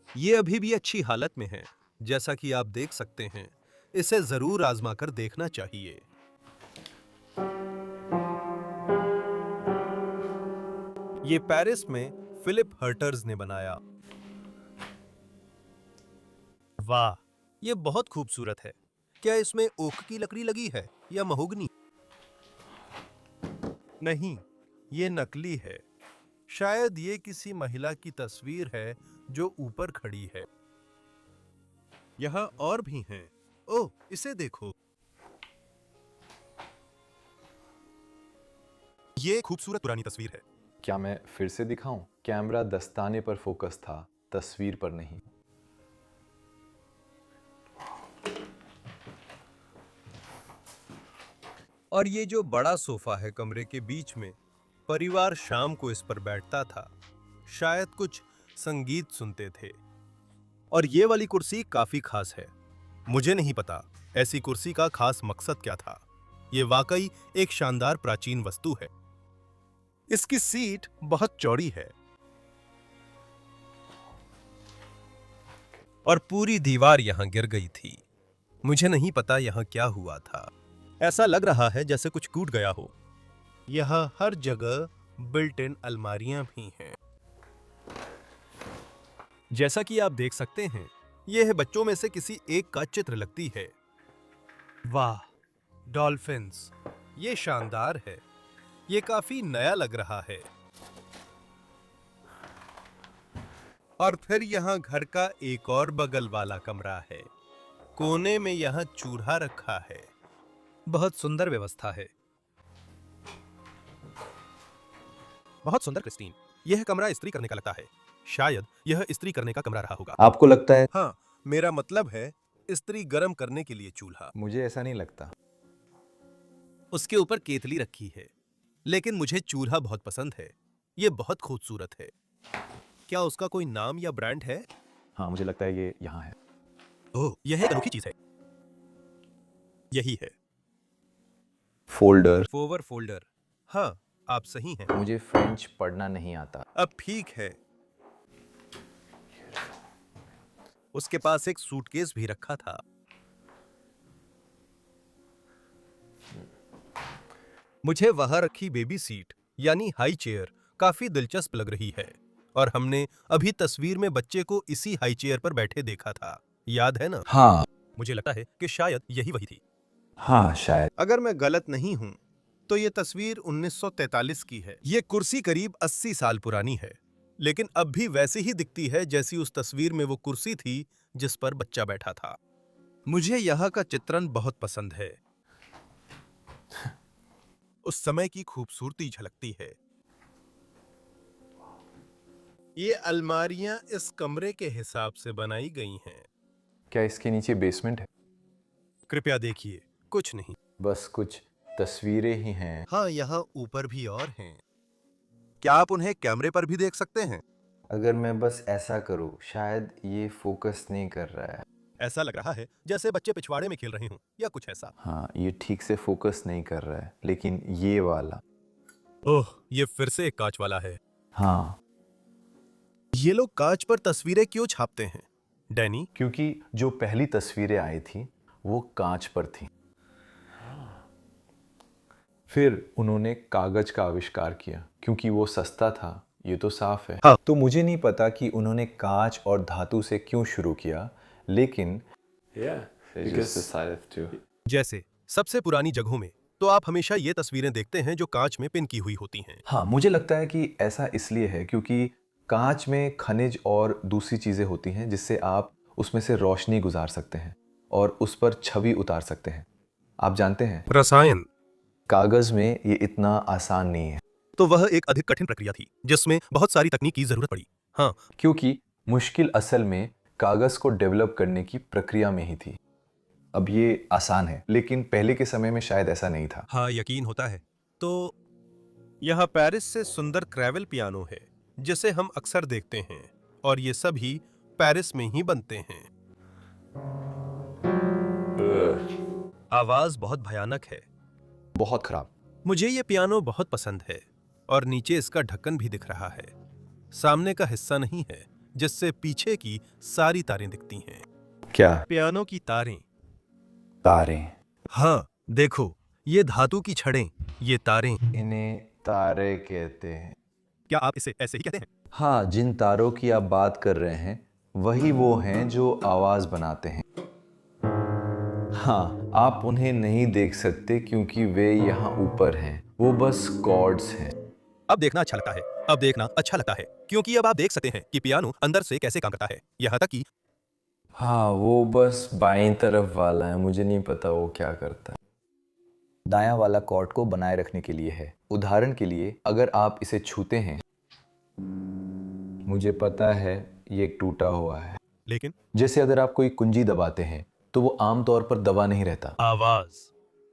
Speaker 1: ये अभी भी अच्छी हालत में है, जैसा कि आप देख सकते हैं। इसे जरूर आजमा कर देखना चाहिए। ये पेरिस में फिलिप हर्टर्स ने बनाया। वाह, ये बहुत खूबसूरत है। क्या इसमें ओक की लकड़ी लगी है या महोगनी? नहीं, ये नकली है। शायद ये किसी महिला की तस्वीर है जो ऊपर खड़ी है। यहाँ और भी हैं। ओह, इसे देखो। ये खूबसूरत पुरानी तस्वीर है।
Speaker 3: क्या मैं फिर से दिखाऊं? कैमरा दस्ताने पर फोकस था, तस्वीर पर नहीं।
Speaker 1: और ये जो बड़ा सोफा है कमरे के बीच में, परिवार शाम को इस पर बैठता था। शायद कुछ संगीत सुनते थे। और ये वाली कुर्सी काफी खास है। मुझे नहीं पता ऐसी कुर्सी का खास मकसद क्या था। ये वाकई एक शानदार प्राचीन वस्तु है। इसकी सीट बहुत चौड़ी है। और पूरी दीवार यहां गिर गई थी। मुझे नहीं पता यहां क्या हुआ था। ऐसा लग रहा है जैसे कुछ टूट गया हो। यहां हर जगह बिल्ट इन अलमारियां भी हैं। जैसा कि आप देख सकते हैं, यह बच्चों में से किसी एक का चित्र लगती है। वाह, डॉल्फिन्स, ये शानदार है। ये काफी नया लग रहा है। और फिर यहाँ घर का एक और बगल वाला कमरा है। कोने में यहाँ चूल्हा रखा है। बहुत सुंदर व्यवस्था है। बहुत सुंदर क्रिस्टीन। यह कमरा इस्त्री करने का लगता है। शायद यह इस्त्री करने का कमरा रहा होगा।
Speaker 3: आपको लगता है?
Speaker 1: हाँ, मेरा मतलब है इस्त्री गर्म करने के लिए चूल्हा।
Speaker 3: मुझे ऐसा नहीं लगता।
Speaker 1: उसके ऊपर केतली रखी है। लेकिन मुझे चूल्हा बहुत पसंद है। ये बहुत खूबसूरत है। क्या उसका कोई नाम या ब्रांड है?
Speaker 3: हाँ, मुझे लगता है ये यहाँ है।
Speaker 1: ओह, यह एक अनोखी चीज है। यही है।
Speaker 3: फोल्डर।
Speaker 1: फोवर फोल्डर। हाँ, आप सही हैं।
Speaker 3: मुझे फ्रेंच पढ़ना नहीं आता।
Speaker 1: अब ठीक है। उसके पास एक सूटकेस भी रखा था। मुझे वहां रखी बेबी सीट यानी हाई चेयर काफी दिलचस्प लग रही है। और हमने अभी तस्वीर में बच्चे को इसी हाई चेयर पर बैठे देखा था। याद है ना?
Speaker 3: हाँ।
Speaker 1: मुझे लगता है कि शायद यही वही थी।
Speaker 3: हाँ, शायद।
Speaker 1: अगर मैं गलत नहीं हूं तो ये तस्वीर 1943 की है। ये कुर्सी करीब 80 साल पुरानी है, लेकिन अब भी वैसी ही दिखती है जैसी उस तस्वीर में वो कुर्सी थी जिस पर बच्चा बैठा था। मुझे यहाँ का चित्रण बहुत पसंद है। उस समय की खूबसूरती झलकती है। ये अलमारियां इस कमरे के हिसाब से बनाई गई हैं।
Speaker 3: क्या इसके नीचे बेसमेंट है?
Speaker 1: कृपया देखिए, कुछ नहीं।
Speaker 3: बस कुछ तस्वीरें ही हैं।
Speaker 1: हाँ, यहाँ ऊपर भी और हैं। क्या आप उन्हें कैमरे पर भी देख सकते हैं?
Speaker 3: अगर मैं बस ऐसा करूँ, शायद ये फोकस नहीं कर रहा है।
Speaker 1: ऐसा लग रहा है जैसे बच्चे पिछवाड़े में खेल रहे हों या कुछ ऐसा।
Speaker 3: हाँ, ये ठीक से फोकस नहीं कर रहा है, लेकिन ये वाला।
Speaker 1: ओह, ये फिर से एक कांच वाला है।
Speaker 3: हाँ,
Speaker 1: ये लोग कांच पर तस्वीरें क्यों छापते हैं, डैनी?
Speaker 3: क्योंकि जो पहली तस्वीरें आई थी वो कांच पर थी। फिर उन्होंने कागज का आविष्कार किया क्योंकि वो सस्ता था। ये तो साफ है।
Speaker 1: हाँ।
Speaker 3: तो मुझे नहीं पता कि उन्होंने कांच और धातु से क्यों शुरू किया, लेकिन
Speaker 2: They just decided to.
Speaker 1: जैसे सबसे पुरानी जगहों में तो आप हमेशा ये तस्वीरें देखते हैं जो कांच में पिन की हुई होती हैं।
Speaker 3: हाँ, मुझे लगता है कि ऐसा इसलिए है क्योंकि कांच में खनिज और दूसरी चीज़ें होती हैं जिससे आप उसमें से रोशनी गुजार सकते हैं और उस पर छवि उतार सकते हैं। आप जानते हैं,
Speaker 1: रसायन।
Speaker 3: कागज़ में ये इतना आसान नहीं है
Speaker 1: तो वह एक अधिक कठिन प्रक्रिया थी जिसमें बहुत सारी तकनीक की जरूरत पड़ी। हाँ,
Speaker 3: क्योंकि मुश्किल असल में कागज़ को डेवलप करने की प्रक्रिया में ही थी। अब ये आसान है, लेकिन पहले के समय में शायद ऐसा नहीं था।
Speaker 1: हाँ, यकीन होता है। तो यहाँ पेरिस से सुंदर क्रेवल पियानो है जिसे हम अक्सर देखते हैं, और ये सभी पेरिस में ही बनते हैं। आवाज बहुत भयानक है।
Speaker 3: बहुत खराब।
Speaker 1: मुझे ये पियानो बहुत पसंद है, और नीचे इसका ढक्कन भी दिख रहा है। सामने का हिस्सा नहीं है जिससे पीछे की सारी तारें दिखती हैं।
Speaker 3: क्या?
Speaker 1: पियानो की तारें।
Speaker 3: तारें।
Speaker 1: हाँ, देखो, ये धातु की छड़ें, ये तारें।
Speaker 3: इन्हें तारे कहते हैं।
Speaker 1: क्या आप इसे ऐसे ही कहते हैं?
Speaker 3: हाँ, जिन तारों की आप बात कर रहे हैं वही वो हैं जो आवाज बनाते हैं। हाँ, आप उन्हें नहीं देख सकते क्योंकि वे यहाँ ऊपर हैं। वो बस कॉर्ड्स हैं।
Speaker 1: अब देखना अच्छा लगता है। अब देखना अच्छा लगता है क्योंकि अब आप देख सकते हैं कि पियानो अंदर से कैसे काम करता है, यहाँ तक कि
Speaker 3: हाँ, वो बस बाईं तरफ वाला है। मुझे नहीं पता वो क्या करता है। दायां वाला कॉर्ड को बनाए रखने के लिए है। उदाहरण के लिए, अगर आप इसे छूते हैं, मुझे पता है ये टूटा हुआ है।
Speaker 1: लेकिन
Speaker 3: जैसे अगर आप कोई कुंजी दबाते हैं तो वो आमतौर पर दबा नहीं रहता
Speaker 1: आवाज,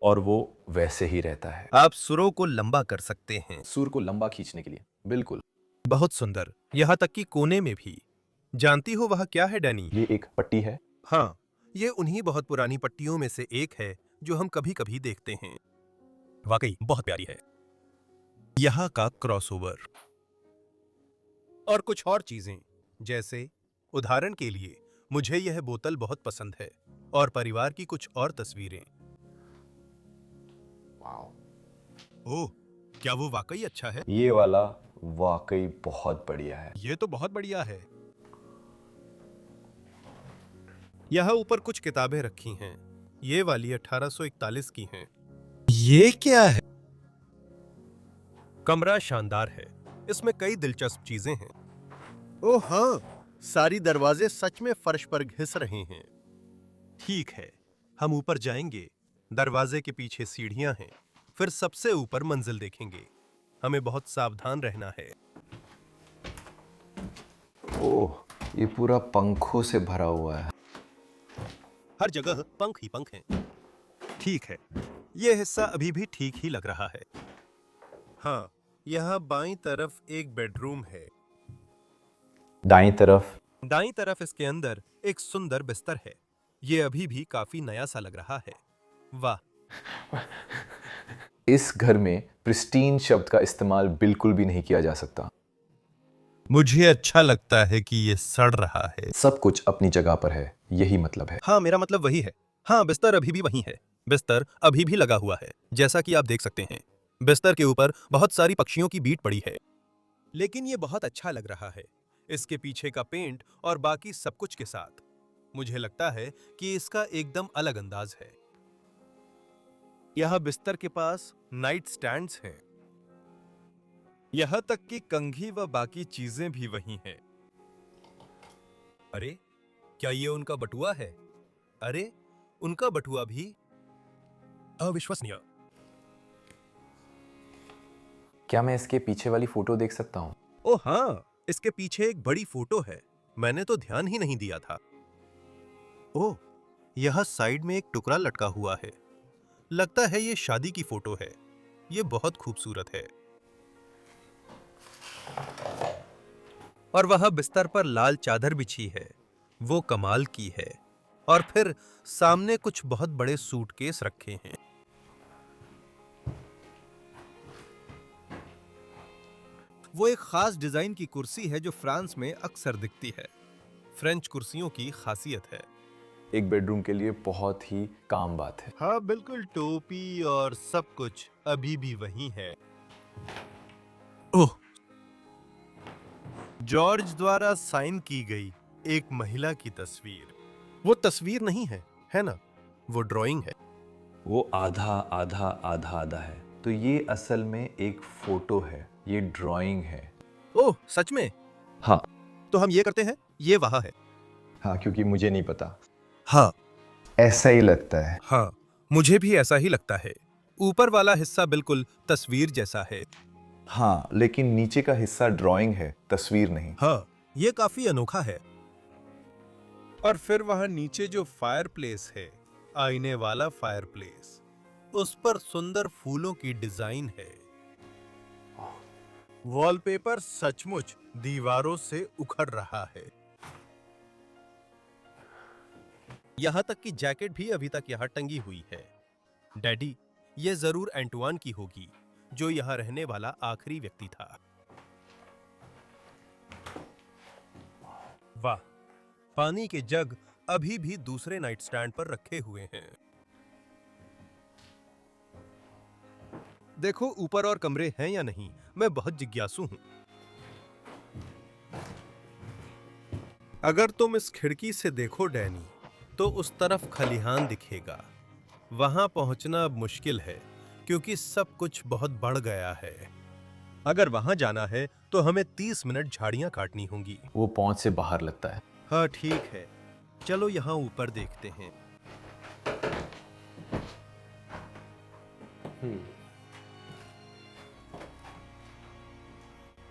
Speaker 3: और वो वैसे ही रहता है।
Speaker 1: आप सुरों को लंबा कर सकते हैं।
Speaker 3: सुर को लंबा खींचने के लिए। बिल्कुल।
Speaker 1: बहुत सुंदर, यहाँ तक कि कोने में भी। जानती हो वह क्या है, डैनी?
Speaker 3: ये एक पट्टी है।
Speaker 1: हाँ, ये उन्हीं बहुत पुरानी पट्टियों में से एक है जो हम कभी कभी देखते हैं। वाकई बहुत प्यारी है। यहाँ का क्रॉसओवर और कुछ और चीजें, जैसे उदाहरण के लिए मुझे यह बोतल बहुत पसंद है और परिवार की कुछ और तस्वीरें। ओह, क्या वो वाकई अच्छा है?
Speaker 2: ये वाला वाकई बहुत बढ़िया है।
Speaker 1: ये तो बहुत बढ़िया है। यहाँ ऊपर कुछ किताबें रखी हैं। ये वाली 1841 की हैं।
Speaker 4: ये क्या है?
Speaker 1: कमरा शानदार है। इसमें कई दिलचस्प चीजें हैं।
Speaker 5: ओह हाँ, सारी दरवाजे सच में फर्श पर घिस रहे हैं।
Speaker 1: ठीक है, हम ऊपर जाएंगे। दरवाजे के पीछे सीढ़ियां हैं। फिर सबसे ऊपर मंजिल देखेंगे। हमें बहुत सावधान रहना है।
Speaker 3: ओह, ये पूरा पंखों से भरा हुआ है।
Speaker 1: हर जगह पंख ही पंख हैं। ठीक है, यह हिस्सा अभी भी ठीक ही लग रहा है। हाँ, यहाँ बाईं तरफ एक बेडरूम है।
Speaker 3: दाईं तरफ
Speaker 1: दाईं तरफ इसके अंदर एक सुंदर बिस्तर है। ये अभी भी काफी नया सा लग रहा है। वाह,
Speaker 3: इस घर में प्रिस्टीन शब्द का इस्तेमाल बिल्कुल भी नहीं किया जा सकता।
Speaker 1: मुझे अच्छा लगता है कि ये सड़ रहा है।
Speaker 3: सब कुछ अपनी जगह पर है, यही मतलब है।
Speaker 1: हाँ, मेरा मतलब वही है। हाँ, बिस्तर अभी भी वही है। बिस्तर अभी भी लगा हुआ है, जैसा कि आप देख सकते हैं। बिस्तर के ऊपर बहुत सारी पक्षियों की बीट पड़ी है। लेकिन ये बहुत अच्छा लग रहा है, इसके पीछे का पेंट और बाकी सब कुछ के साथ। मुझे लगता है कि इसका एकदम अलग अंदाज है। यहाँ बिस्तर के पास नाइट स्टैंड्स हैं। यहाँ तक कि कंघी व बाकी चीजें भी वही हैं। अरे, क्या ये उनका बटुआ है? अरे, उनका बटुआ भी अविश्वसनीय।
Speaker 3: क्या मैं इसके पीछे वाली फोटो देख सकता हूँ?
Speaker 1: ओह हाँ, इसके पीछे एक बड़ी फोटो है। मैंने तो ध्यान ही नहीं दिया था। ओह, यहाँ साइड में एक टुकड़ा लटका हुआ है। लगता है ये शादी की फोटो है। ये बहुत खूबसूरत है। और वह बिस्तर पर लाल चादर बिछी है। वो कमाल की है। और फिर सामने कुछ बहुत बड़े सूटकेस रखे हैं। वो एक खास डिजाइन की कुर्सी है जो फ्रांस में अक्सर दिखती है। फ्रेंच कुर्सियों की खासियत है।
Speaker 3: एक बेडरूम के लिए बहुत ही काम बात है।
Speaker 1: हाँ बिल्कुल, टोपी और सब कुछ अभी भी वही है। ओह, जॉर्ज द्वारा साइन की गई एक महिला की तस्वीर। वो तस्वीर नहीं है, है ना? वो ड्राइंग है।
Speaker 3: वो आधा आधा आधा आधा है, तो ये असल में एक फोटो है, ये ड्राइंग है।
Speaker 1: ओह, सच में?
Speaker 3: हाँ
Speaker 1: तो हम ये करते हैं, ये वहां है।
Speaker 2: हाँ, क्योंकि मुझे नहीं पता।
Speaker 1: हाँ
Speaker 2: ऐसा ही लगता है।
Speaker 1: हाँ, मुझे भी ऐसा ही लगता है। ऊपर वाला हिस्सा बिल्कुल तस्वीर जैसा है।
Speaker 3: हाँ, लेकिन नीचे का हिस्सा ड्राइंग है, तस्वीर नहीं।
Speaker 1: हाँ, ये काफी अनोखा है। और फिर वहां नीचे जो फायरप्लेस है, आईने वाला फायरप्लेस, उस पर सुंदर फूलों की डिजाइन है। वॉलपेपर सचमुच दीवारों से उखड़ रहा है। यहां तक कि जैकेट भी अभी तक यहां टंगी हुई है। डैडी, ये जरूर एंटुआन की होगी, जो यहां रहने वाला आखिरी व्यक्ति था। वाह, पानी के जग अभी भी दूसरे नाइट स्टैंड पर रखे हुए हैं। देखो ऊपर और कमरे हैं या नहीं, मैं बहुत जिज्ञासु हूं। अगर तुम इस खिड़की से देखो डैनी, तो उस तरफ खलिहान दिखेगा। वहां पहुंचना अब मुश्किल है, क्योंकि सब कुछ बहुत बढ़ गया है। अगर वहां जाना है तो हमें 30 मिनट झाड़ियां काटनी होंगी।
Speaker 3: वो पहुंच से बाहर लगता है।
Speaker 1: हाँ ठीक है, चलो यहाँ ऊपर देखते हैं।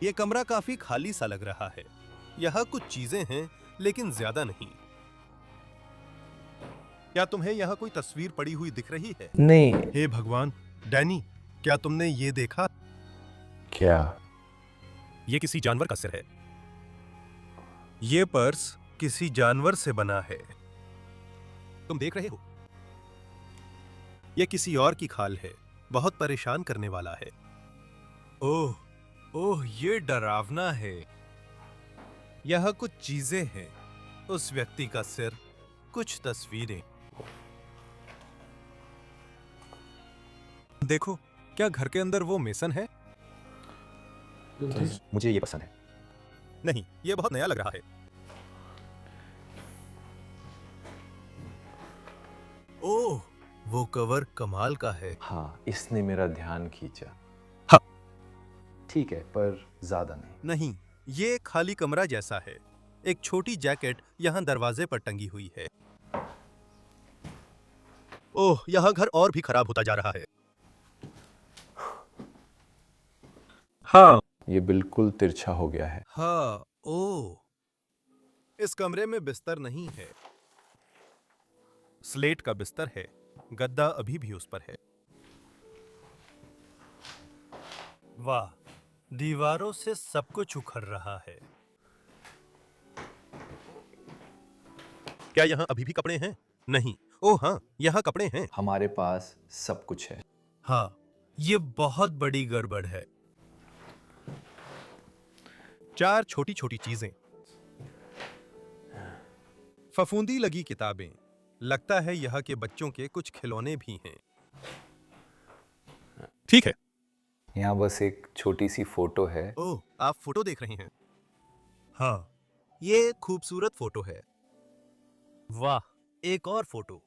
Speaker 1: ये कमरा काफी खाली सा लग रहा है। यहाँ कुछ चीजें हैं, लेकिन ज्यादा नहीं। क्या तुम्हें यहाँ कोई तस्वीर पड़ी हुई दिख रही है?
Speaker 3: नहीं।
Speaker 1: हे भगवान, डैनी, क्या तुमने ये देखा?
Speaker 2: क्या?
Speaker 1: ये किसी जानवर का सिर है। ये पर्स किसी जानवर से बना है। तुम देख रहे हो? ये किसी और की खाल है। बहुत परेशान करने वाला है। ओह ओह, ये डरावना है। यह कुछ चीजें हैं। उस व्यक्ति का सिर, कुछ तस्वीरें। देखो, क्या घर के अंदर वो मेसन है?
Speaker 3: मुझे ये पसंद है।
Speaker 1: नहीं, ये बहुत नया लग रहा है। ओह, वो कवर कमाल का है।
Speaker 2: हाँ, इसने मेरा ध्यान खींचा।
Speaker 1: हाँ।
Speaker 2: ठीक है, पर ज्यादा नहीं।
Speaker 1: नहीं, ये खाली कमरा जैसा है। एक छोटी जैकेट यहाँ दरवाजे पर टंगी हुई है। ओह, यहाँ घर और भी खराब होता जा रहा है। हाँ।
Speaker 2: ये बिल्कुल तिरछा हो गया है।
Speaker 1: हाँ, ओह, इस कमरे में बिस्तर नहीं है। स्लेट का बिस्तर है, गद्दा अभी भी उस पर है। वाह, दीवारों से सब कुछ उखड़ रहा है। क्या यहाँ अभी भी कपड़े हैं? नहीं। ओह हाँ, यहाँ कपड़े हैं।
Speaker 2: हमारे पास सब कुछ है।
Speaker 1: हाँ, ये बहुत बड़ी गड़बड़ है। 4 छोटी छोटी चीजें, फफूंदी लगी किताबें। लगता है यहाँ के बच्चों के कुछ खिलौने भी हैं। ठीक है।
Speaker 2: यहाँ बस एक छोटी सी फोटो है।
Speaker 1: ओह, आप फोटो देख रहे हैं? हाँ, ये खूबसूरत फोटो है। वाह, एक और फोटो।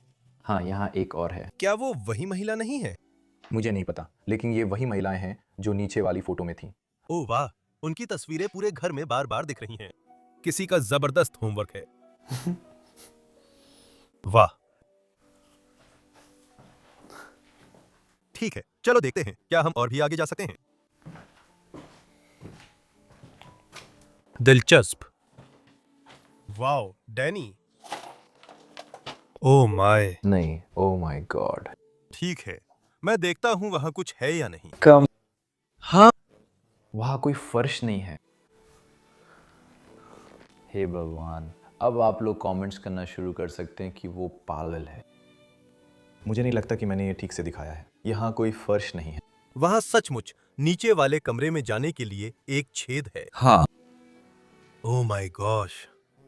Speaker 2: हाँ, यहाँ एक और है।
Speaker 1: क्या वो वही महिला नहीं है?
Speaker 3: मुझे नहीं पता, लेकिन ये वही महिलाएं हैं जो नीचे वाली फोटो में थी।
Speaker 1: ओह वाह, उनकी तस्वीरें पूरे घर में बार बार दिख रही हैं। किसी का जबरदस्त होमवर्क है। वाह। ठीक है, चलो देखते हैं, क्या हम और भी आगे जा सकते हैं? दिलचस्प। Wow, Danny. Oh my.
Speaker 2: नहीं, ओ माय गॉड।
Speaker 1: ठीक है, मैं देखता हूं वहां कुछ है या नहीं।
Speaker 2: कम।
Speaker 1: हाँ।
Speaker 2: वहाँ कोई फर्श नहीं है। हे भगवान, अब आप लोग कमेंट्स करना शुरू कर सकते हैं कि वो पागल है।
Speaker 3: मुझे नहीं लगता कि मैंने ये ठीक से दिखाया है। यहाँ कोई फर्श नहीं है।
Speaker 1: वहां सचमुच नीचे वाले कमरे में जाने के लिए एक छेद है।
Speaker 4: हाँ।
Speaker 1: Oh my gosh,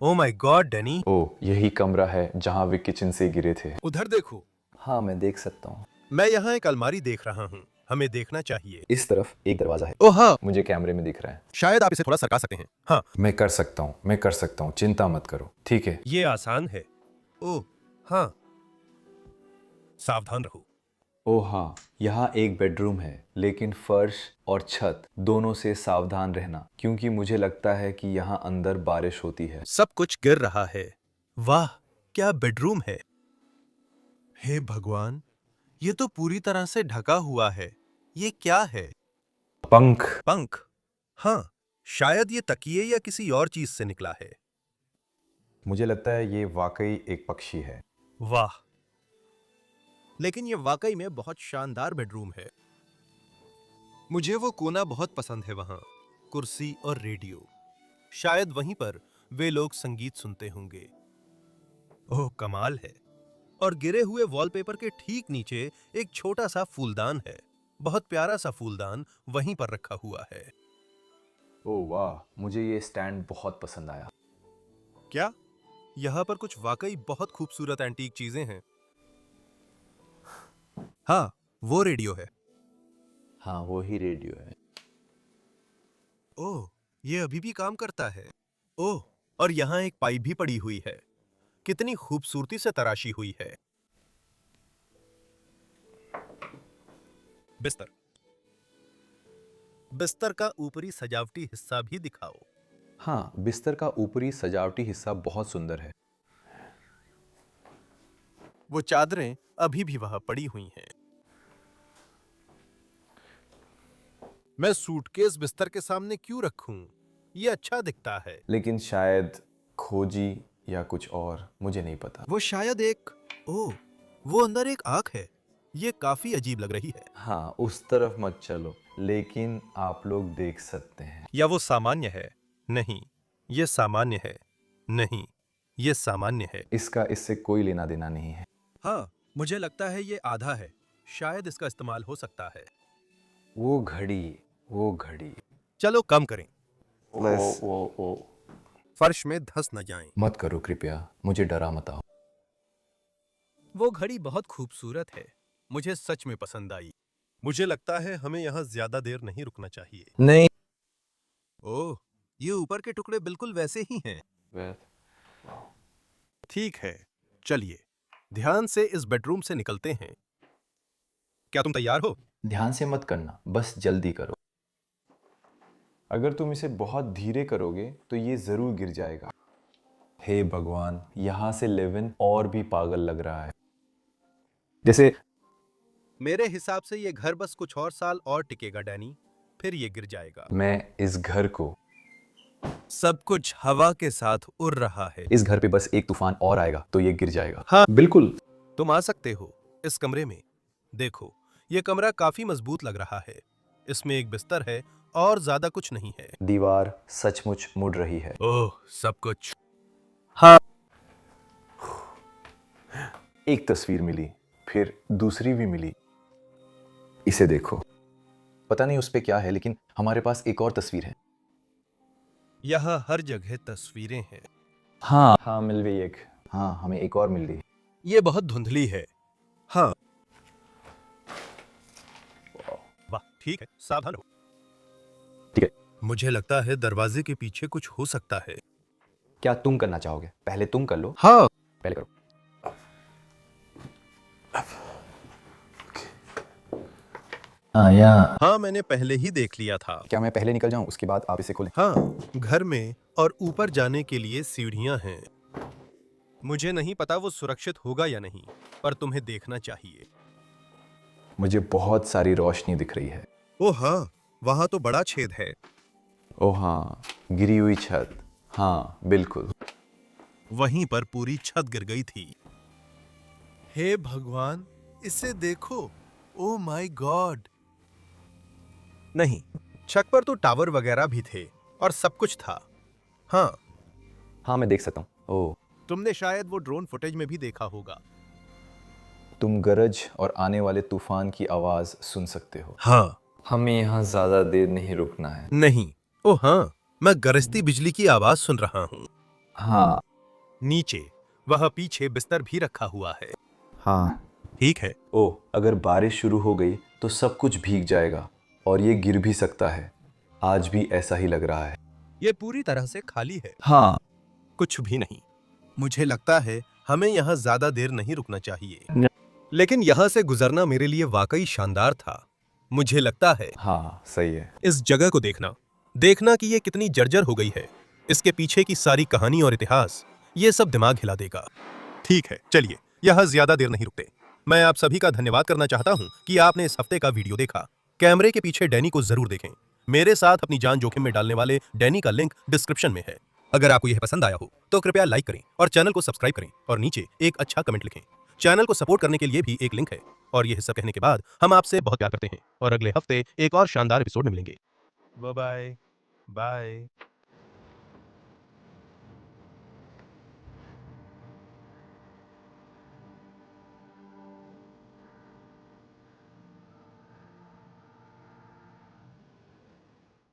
Speaker 1: oh my god Danny.
Speaker 2: ओ, यही कमरा है जहाँ वे किचन से गिरे थे।
Speaker 1: उधर देखो।
Speaker 2: हाँ, मैं देख सकता हूँ।
Speaker 1: मैं यहाँ एक अलमारी देख रहा हूँ, हमें देखना चाहिए।
Speaker 3: इस तरफ एक दरवाजा है।
Speaker 1: ओह हाँ,
Speaker 2: मुझे कैमरे में दिख रहा है।
Speaker 1: शायद आप इसे थोड़ा सरका सकते हैं। हाँ,
Speaker 2: मैं कर सकता हूँ, मैं कर सकता हूँ, चिंता मत करो। ठीक है।
Speaker 1: ये आसान है। ओह हाँ, सावधान रहो।
Speaker 2: ओ हाँ, यहाँ एक बेडरूम है, लेकिन फर्श और छत दोनों से सावधान रहना, क्योंकि मुझे लगता है कि यहाँ अंदर बारिश होती है।
Speaker 1: सब कुछ गिर रहा है। वाह, क्या बेडरूम है। हे भगवान, ये तो पूरी तरह से ढका हुआ है। ये क्या है?
Speaker 2: पंख।
Speaker 1: पंख। हाँ, शायद ये तकिए या किसी और चीज से निकला है।
Speaker 3: मुझे लगता है ये वाकई एक पक्षी है।
Speaker 1: वाह, लेकिन ये वाकई में बहुत शानदार बेडरूम है। मुझे वो कोना बहुत पसंद है। वहां कुर्सी और रेडियो, शायद वहीं पर वे लोग संगीत सुनते होंगे। ओह कमाल है। और गिरे हुए वॉलपेपर के ठीक नीचे एक छोटा सा फूलदान है। बहुत प्यारा सा फूलदान वहीं पर रखा हुआ है।
Speaker 2: ओ वाह, मुझे ये स्टैंड बहुत पसंद आया।
Speaker 1: क्या यहाँ पर कुछ वाकई बहुत खूबसूरत एंटीक चीजें हैं? हाँ, वो रेडियो है।
Speaker 2: हाँ, वो ही रेडियो है।
Speaker 1: ओह, ये अभी भी काम करता है। ओह, और यहाँ एक पाइप भी पड़ी हुई है। कितनी खूबसूरती से तराशी हुई है। बिस्तर। बिस्तर का ऊपरी सजावटी हिस्सा भी दिखाओ।
Speaker 3: हाँ, बिस्तर का ऊपरी सजावटी हिस्सा बहुत सुंदर है।
Speaker 1: वो चादरें अभी भी वहां पड़ी हुई हैं। मैं सूटकेस बिस्तर के सामने क्यों रखूं? ये अच्छा दिखता है।
Speaker 3: लेकिन शायद खोजी या कुछ और, मुझे नहीं पता।
Speaker 1: वो शायद एक, ओह, वो अंदर एक आंख है। ये काफी अजीब लग रही है।
Speaker 2: हाँ, उस तरफ मत चलो, लेकिन आप लोग देख सकते हैं।
Speaker 1: या वो सामान्य है? नहीं, ये सामान्य है। नहीं, ये सामान्य है।
Speaker 3: इसका इससे कोई लेना देना नहीं है।
Speaker 1: हाँ, मुझे लगता है ये आधा है। शायद इसका इस्तेमाल हो सकता है।
Speaker 2: वो घड़ी।
Speaker 1: चलो कम करें।
Speaker 2: वो
Speaker 1: फर्श में धंस न जाएं।
Speaker 2: मत करो कृपया, मुझे डरा मत आओ।
Speaker 1: वो घड़ी बहुत खूबसूरत है, मुझे सच में पसंद आई। मुझे लगता है हमें यहाँ ज्यादा देर नहीं रुकना चाहिए।
Speaker 3: नहीं।
Speaker 1: ओह, ये ऊपर के टुकड़े बिल्कुल वैसे ही हैं। ठीक है, चलिए ध्यान से इस बेडरूम से निकलते हैं। क्या तुम तैयार हो?
Speaker 2: ध्यान से मत करना, बस जल्दी करो। अगर तुम इसे बहुत धीरे करोगे तो ये जरूर गिर जाएगा। हे भगवान, यहाँ से लेविन और भी पागल लग रहा है।
Speaker 3: जैसे
Speaker 1: मेरे हिसाब से ये घर बस कुछ और साल और टिकेगा डैनी, फिर ये गिर जाएगा।
Speaker 2: मैं इस घर को
Speaker 1: सब कुछ हवा के साथ उड़ रहा है।
Speaker 3: इस घर पे बस एक तूफान और आएगा तो ये गिर जाएगा।
Speaker 1: हाँ
Speaker 3: बिल्कुल।
Speaker 1: तुम आ सकते हो इस कमरे में। देखो, ये कमरा काफी मजबूत लग रहा है। इसमें एक बिस्तर है और ज्यादा कुछ नहीं है।
Speaker 2: दीवार सचमुच मुड़ रही है।
Speaker 1: ओह, सब कुछ।
Speaker 3: एक तस्वीर मिली, फिर दूसरी भी मिली। इसे देखो। पता नहीं उस पे क्या है, लेकिन हमारे पास एक और तस्वीर है।
Speaker 1: यहाँ हर जगह तस्वीरें हैं।
Speaker 3: हाँ मिल गई एक। हाँ, हमें एक और मिल गई।
Speaker 1: ये बहुत धुंधली है। हाँ, वाह, ठीक है, सावधान हो।
Speaker 3: ठीक है।
Speaker 1: मुझे लगता है दरवाजे के पीछे कुछ हो सकता है।
Speaker 3: क्या तुम करना चाहोगे? पहले तुम कर लो।
Speaker 1: हाँ,
Speaker 3: पहले करो।
Speaker 1: हाँ, मैंने पहले ही देख लिया था।
Speaker 3: क्या मैं पहले निकल जाऊं, उसके बाद आप इसे खोलें?
Speaker 1: हाँ, घर में और ऊपर जाने के लिए सीढ़ियां हैं। मुझे नहीं पता वो सुरक्षित होगा या नहीं, पर तुम्हें देखना चाहिए।
Speaker 3: मुझे बहुत सारी रोशनी दिख रही है।
Speaker 1: ओह हाँ, वहां तो बड़ा छेद है।
Speaker 3: ओह हाँ, गिरी हुई छत। हाँ बिल्कुल।
Speaker 1: वहीं पर पूरी छत गिर गई थी। हे भगवान, इसे देखो। ओह माय गॉड। नहीं, छत पर तो टावर वगैरह भी थे और सब कुछ था। हाँ,
Speaker 3: हाँ मैं देख सकता हूँ। ओह,
Speaker 1: तुमने शायद वो ड्रोन फुटेज में भी देखा होगा।
Speaker 3: तुम गरज और आने वाले तूफान की आवाज सुन सकते हो।
Speaker 1: हाँ,
Speaker 2: हमें यहाँ ज्यादा देर नहीं रुकना है।
Speaker 1: नहीं। ओह हाँ, मैं गरजती बिजली की आवाज सुन रहा हूँ।
Speaker 3: हाँ।
Speaker 1: नीचे वह पीछे बिस्तर भी रखा हुआ है।
Speaker 3: हाँ।
Speaker 1: ठीक है।
Speaker 3: ओह, अगर बारिश शुरू हो गई तो सब कुछ भीग जाएगा और ये गिर भी सकता है। आज भी ऐसा ही लग रहा है।
Speaker 1: ये पूरी तरह से खाली है।
Speaker 3: हाँ।
Speaker 1: कुछ भी नहीं। मुझे लगता है हमें यहाँ ज्यादा देर नहीं रुकना चाहिए। लेकिन यहाँ से गुजरना मेरे लिए वाकई शानदार था। मुझे लगता है
Speaker 3: हाँ सही है।
Speaker 1: इस जगह को देखना कि ये कितनी जर्जर हो गई है। इसके पीछे की सारी कहानी और इतिहास, ये सब दिमाग हिला देगा। ठीक है, चलिए यहाँ ज्यादा देर नहीं रुकते। मैं आप सभी का धन्यवाद करना चाहता हूँ कि आपने इस हफ्ते का वीडियो देखा। कैमरे के पीछे डैनी को जरूर देखें। मेरे साथ अपनी जान जोखिम में डालने वाले डैनी का लिंक डिस्क्रिप्शन में है। अगर आपको यह पसंद आया हो तो कृपया लाइक करें और चैनल को सब्सक्राइब करें और नीचे एक अच्छा कमेंट लिखें। चैनल को सपोर्ट करने के लिए भी एक लिंक है। और यह सब कहने के बाद हम आपसे बहुत प्यार करते हैं और अगले हफ्ते एक और शानदार एपिसोड में मिलेंगे। Bye bye.